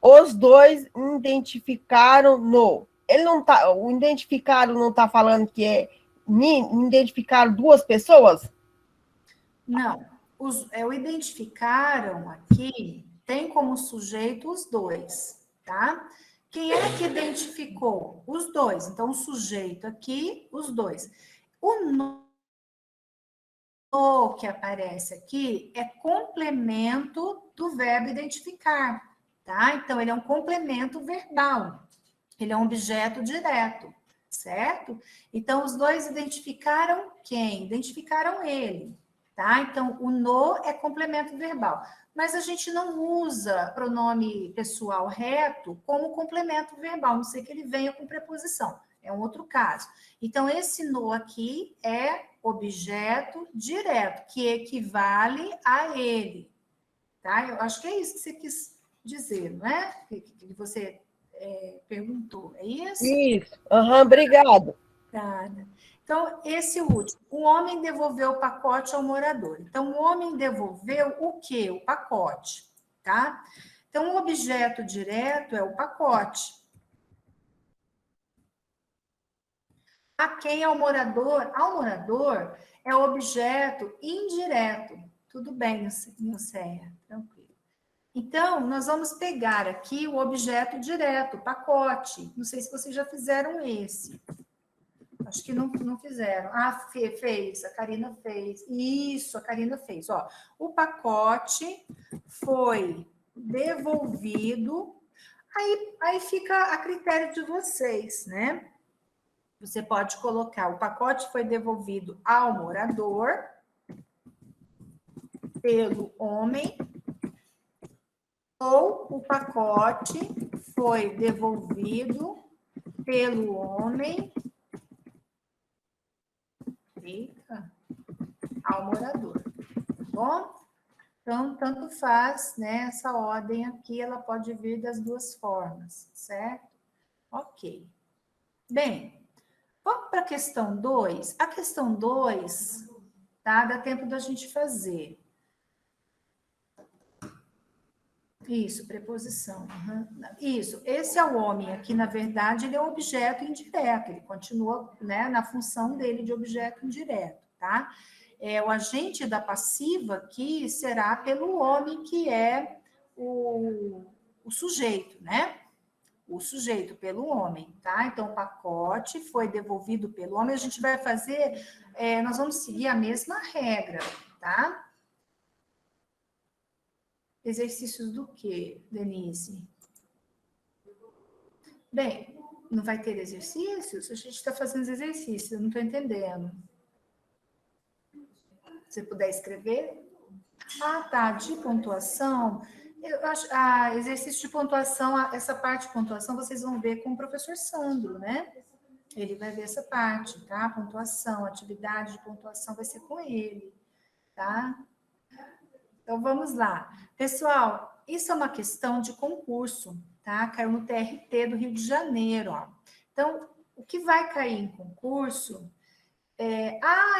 os dois identificaram no... O identificaram não está falando que identificaram duas pessoas? Não. O identificaram aqui tem como sujeito os dois, tá? Quem é que identificou? Os dois. Então, o sujeito aqui, os dois. O no que aparece aqui é complemento do verbo identificar, tá? Então, ele é um complemento verbal. Ele é um objeto direto, certo? Então, os dois identificaram quem? Identificaram ele, tá? Então, o no é complemento verbal. Mas a gente não usa pronome pessoal reto como complemento verbal, a não ser que ele venha com preposição. É um outro caso. Então, esse no aqui é objeto direto, que equivale a ele, tá? Eu acho que é isso que você quis dizer, não é? Que você perguntou, é isso? Isso. Obrigado. Tá. Então, esse último. O homem devolveu o pacote ao morador. Então, o homem devolveu o quê? O pacote, tá? Então, o objeto direto é o pacote. A quem é o morador? Ao morador é o objeto indireto. Tudo bem, Nilceia, tranquilo. Então, nós vamos pegar aqui o objeto direto, pacote. Não sei se vocês já fizeram esse. Acho que não fizeram. Ah, fez, a Karina fez. Isso, a Karina fez. Ó, o pacote foi devolvido. Aí fica a critério de vocês, né? Você pode colocar, o pacote foi devolvido ao morador pelo homem, ou o pacote foi devolvido pelo homem ao morador, tá bom? Então, tanto faz, né? Essa ordem aqui, ela pode vir das duas formas, certo? Ok. Bem, vamos para a questão 2. A questão 2, tá? Dá tempo da gente fazer. Isso, preposição. Uhum. Isso, esse é o homem aqui, na verdade, ele é um objeto indireto, ele continua, né, na função dele de objeto indireto, tá? O agente da passiva aqui será pelo homem, que é o sujeito, né? O sujeito pelo homem, tá? Então, o pacote foi devolvido pelo homem, a gente vai fazer, nós vamos seguir a mesma regra, tá? Exercícios do quê, Denise? Bem, não vai ter exercícios? A gente está fazendo os exercícios, eu não estou entendendo. Se você puder escrever? Ah, tá, de pontuação, eu acho, exercício de pontuação, essa parte de pontuação vocês vão ver com o professor Sandro, né? Ele vai ver essa parte, tá? Pontuação, atividade de pontuação vai ser com ele, tá? Então, vamos lá. Pessoal, isso é uma questão de concurso, tá? Caiu no TRT do Rio de Janeiro, ó. Então, o que vai cair em concurso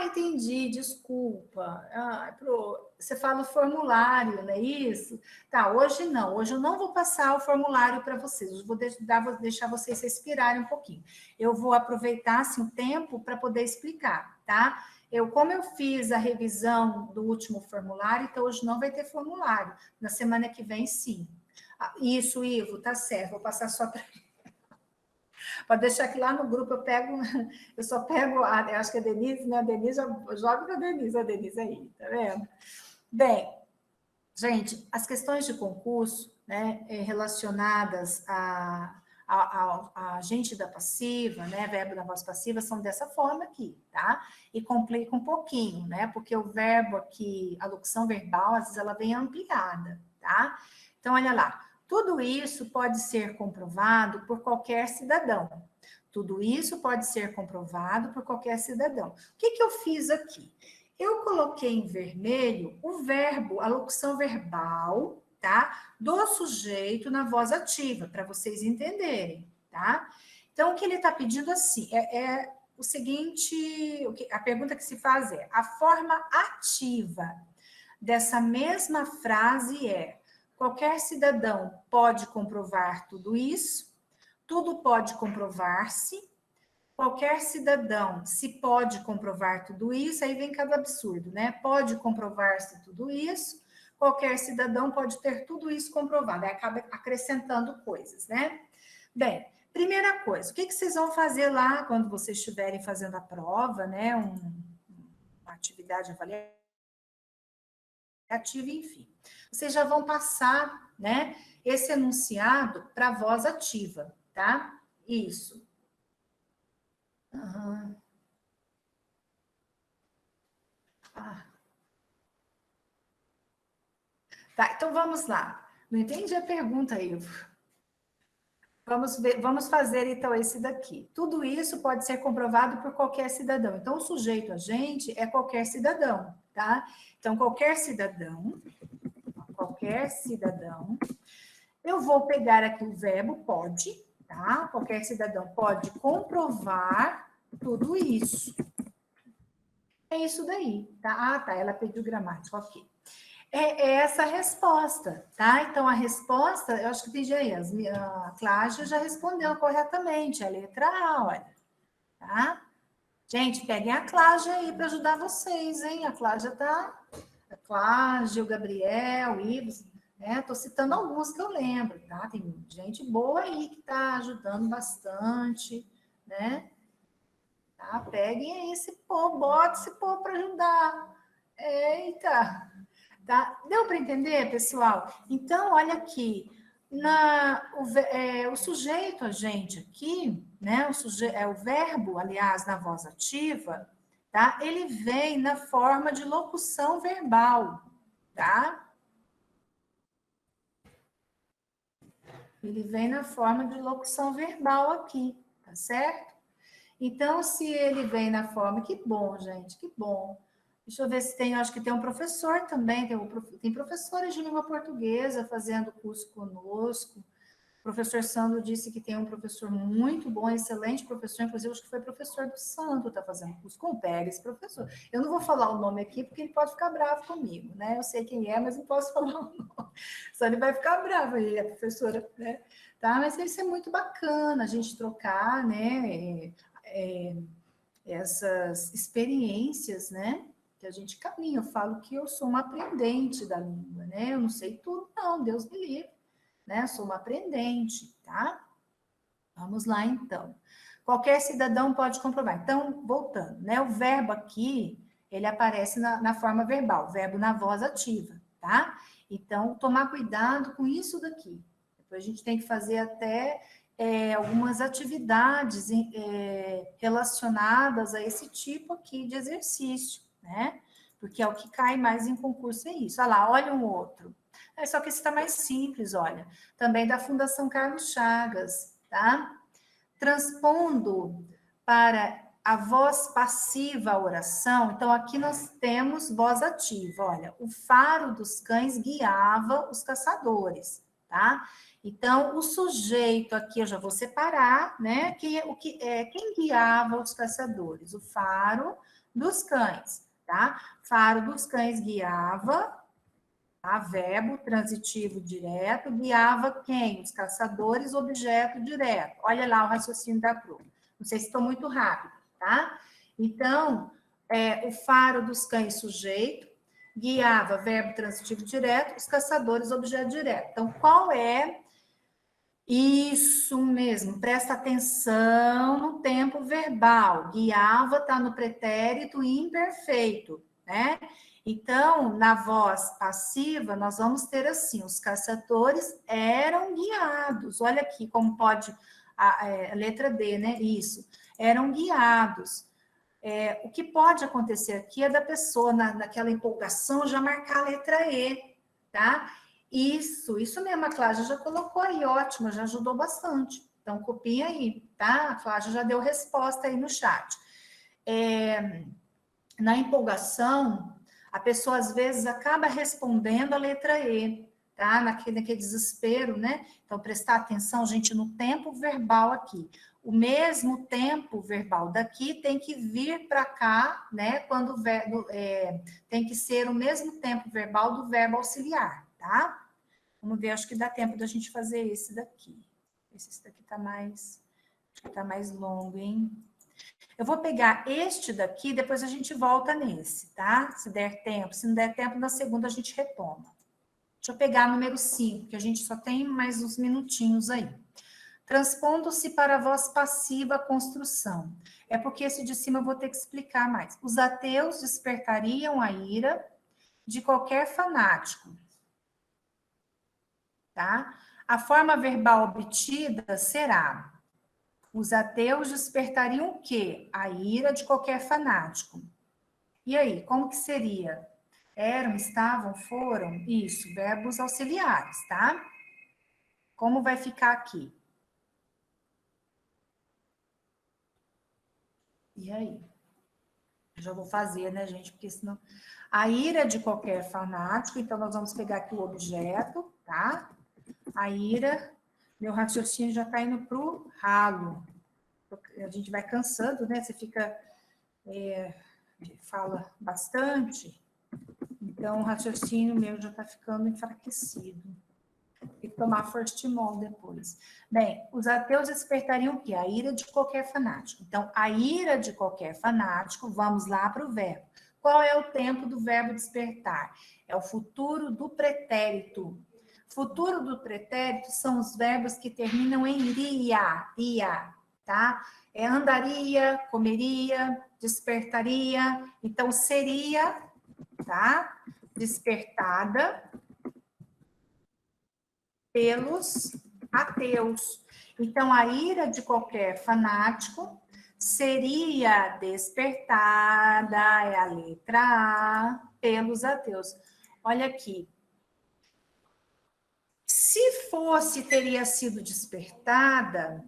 entendi, desculpa. Você fala o formulário, não é isso? Tá, hoje não. Hoje eu não vou passar o formulário para vocês. Eu vou deixar vocês respirarem um pouquinho. Eu vou aproveitar assim, o tempo para poder explicar, tá? Como eu fiz a revisão do último formulário, então hoje não vai ter formulário. Na semana que vem, sim. Isso, Ivo, tá certo. Vou passar só para... Pode deixar que lá no grupo eu só pego, eu acho que a Denise, né? A Denise, eu jogo para a Denise aí, tá vendo? Bem, gente, as questões de concurso, né, relacionadas a agente da passiva, né, verbo da voz passiva, são dessa forma aqui, tá? E complica um pouquinho, né? Porque o verbo aqui, a locução verbal, às vezes ela vem ampliada, tá? Então, olha lá. Tudo isso pode ser comprovado por qualquer cidadão. Tudo isso pode ser comprovado por qualquer cidadão. O que eu fiz aqui? Eu coloquei em vermelho o verbo, a locução verbal, tá? Do sujeito na voz ativa, para vocês entenderem, tá? Então, o que ele está pedindo assim, o seguinte, a pergunta que se faz é, a forma ativa dessa mesma frase é: qualquer cidadão pode comprovar tudo isso, tudo pode comprovar-se, qualquer cidadão se pode comprovar tudo isso, aí vem cada absurdo, né? Pode comprovar-se tudo isso, qualquer cidadão pode ter tudo isso comprovado, aí acaba acrescentando coisas, né? Bem, primeira coisa, o que vocês vão fazer lá quando vocês estiverem fazendo a prova, né? Uma atividade avaliativa, enfim. Vocês já vão passar, né, esse enunciado para a voz ativa, tá? Isso. Uhum. Tá, então vamos lá. Não entendi a pergunta, Ivo. Vamos fazer então esse daqui. Tudo isso pode ser comprovado por qualquer cidadão. Então, o sujeito agente é qualquer cidadão, tá? Então, qualquer cidadão, eu vou pegar aqui o verbo pode, tá? Qualquer cidadão pode comprovar tudo isso. É isso daí, tá? Ah, tá, ela pediu gramática, ok. É essa a resposta, tá? Então, a resposta, eu acho que tem aí, a Cláudia já respondeu corretamente, a letra A, olha, tá? Gente, peguem a Cláudia aí para ajudar vocês, hein? A Cláudia tá... A Cláudia, o Gabriel, o Ives, né? Tô citando alguns que eu lembro, tá? Tem gente boa aí que tá ajudando bastante, né? Tá? Peguem aí esse povo, bota esse povo para ajudar. Eita! Tá? Deu para entender, pessoal? Então, olha aqui, o sujeito agente aqui, né? O verbo, aliás, na voz ativa, tá? Ele vem na forma de locução verbal, tá? Ele vem na forma de locução verbal aqui, tá certo? Então, se ele vem na forma, que bom, gente, que bom. Deixa eu ver se tem, acho que tem um professor também, tem professores de língua portuguesa fazendo curso conosco. O professor Sandro disse que tem um professor muito bom, excelente professor, inclusive acho que foi professor do Sandro, está fazendo curso com o Pérez, professor. Eu não vou falar o nome aqui, porque ele pode ficar bravo comigo, né? Eu sei quem é, mas não posso falar o nome. Só ele vai ficar bravo, ele é professora, né? Tá? Mas isso é muito bacana, a gente trocar, né? Essas experiências, né? Que a gente caminha. Eu falo que eu sou uma aprendente da língua, né? Eu não sei tudo, não, Deus me livre, né? Eu sou uma aprendente, tá? Vamos lá, então. Qualquer cidadão pode comprovar. Então, voltando, né? O verbo aqui, ele aparece na forma verbal, verbo na voz ativa, tá? Então, tomar cuidado com isso daqui. Depois a gente tem que fazer até algumas atividades relacionadas a esse tipo aqui de exercício, né? porque é o que cai mais em concurso, é isso. Olha lá, olha um outro. Só que esse está mais simples, olha. Também da Fundação Carlos Chagas, tá? Transpondo para a voz passiva a oração, então aqui nós temos voz ativa, olha. O faro dos cães guiava os caçadores, tá? Então, o sujeito aqui eu já vou separar, né? Quem guiava os caçadores? O faro dos cães, tá? Faro dos cães guiava, tá? Verbo transitivo direto, guiava quem? Os caçadores, objeto direto. Olha lá o raciocínio da Cru. Não sei se estou muito rápido, tá? Então, o faro dos cães, sujeito, guiava, verbo transitivo direto, os caçadores, objeto direto. Então, qual é? Isso mesmo, presta atenção no tempo verbal. Guiava está no pretérito imperfeito, né? Então, na voz passiva, nós vamos ter assim, os caçadores eram guiados. Olha aqui como pode, a letra D, né? Isso, eram guiados. O que pode acontecer aqui é da pessoa, naquela empolgação, já marcar a letra E, tá? Isso mesmo, a Cláudia já colocou aí, ótimo, já ajudou bastante. Então, copia aí, tá? A Cláudia já deu resposta aí no chat. Na empolgação, a pessoa às vezes acaba respondendo a letra E, tá? Naquele desespero, né? Então, prestar atenção, gente, no tempo verbal aqui. O mesmo tempo verbal daqui tem que vir para cá, né? Quando o verbo tem que ser o mesmo tempo verbal do verbo auxiliar, tá? Vamos ver, acho que dá tempo da gente fazer esse daqui. Esse daqui tá mais longo, hein? Eu vou pegar este daqui, depois a gente volta nesse, tá? Se der tempo. Se não der tempo, na segunda a gente retoma. Deixa eu pegar número 5, que a gente só tem mais uns minutinhos aí. Transpondo-se para a voz passiva a construção. É porque esse de cima eu vou ter que explicar mais. Os ateus despertariam a ira de qualquer fanático. Tá? A forma verbal obtida será: os ateus despertariam o quê? A ira de qualquer fanático. E aí, como que seria? Eram, estavam, foram? Isso, verbos auxiliares, tá? Como vai ficar aqui? E aí? Já vou fazer, né, gente? Porque senão... A ira de qualquer fanático, então nós vamos pegar aqui o objeto, tá? A ira, meu raciocínio já está indo para o ralo. A gente vai cansando, né? Você fica... fala bastante. Então, o raciocínio meu já está ficando enfraquecido. Tem que tomar Forstimol depois. Bem, os ateus despertariam o quê? A ira de qualquer fanático. Então, a ira de qualquer fanático, vamos lá para o verbo. Qual é o tempo do verbo despertar? É o futuro do pretérito. Futuro do pretérito são os verbos que terminam em ia, tá? Andaria, comeria, despertaria. Então, seria, tá? Despertada pelos ateus. Então, a ira de qualquer fanático seria despertada, é a letra A, pelos ateus. Olha aqui. Se fosse, teria sido despertada,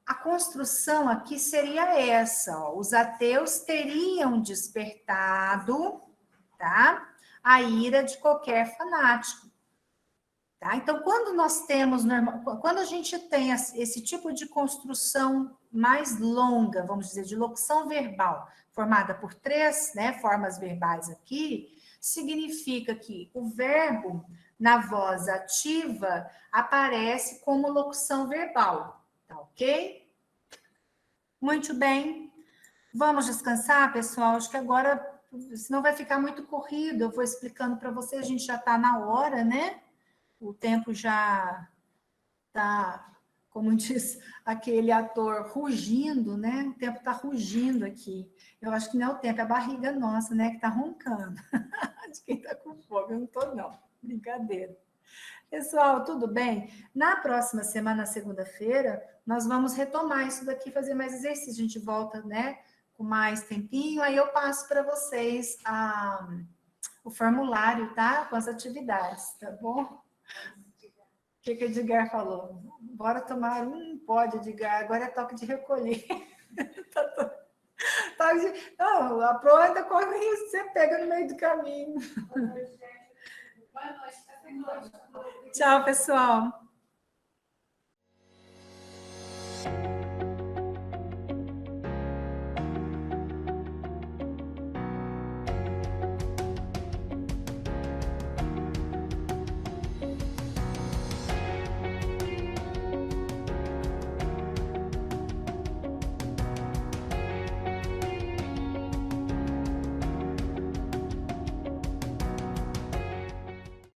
a construção aqui seria essa, ó. Os ateus teriam despertado, tá? A ira de qualquer fanático. Tá? Então, quando a gente tem esse tipo de construção mais longa, vamos dizer, de locução verbal, formada por 3, né, formas verbais aqui, significa que o verbo na voz ativa aparece como locução verbal, tá ok? Muito bem. Vamos descansar, pessoal? Acho que agora, senão vai ficar muito corrido, eu vou explicando para vocês, a gente já está na hora, né? O tempo já está, como diz aquele ator, rugindo, né? O tempo está rugindo aqui. Eu acho que não é o tempo, é a barriga nossa, né? Que está roncando. De quem está com fome, eu não estou, não. Brincadeira. Pessoal, tudo bem? Na próxima semana, segunda-feira, nós vamos retomar isso daqui, fazer mais exercício. A gente volta, né? Com mais tempinho, aí eu passo para vocês o formulário, tá? Com as atividades, tá bom? O que o Edgar falou? Bora tomar pode, Edgar, agora é toque de recolher. Não, a prova ainda corre risco, você pega no meio do caminho. Boa noite. Tchau, pessoal.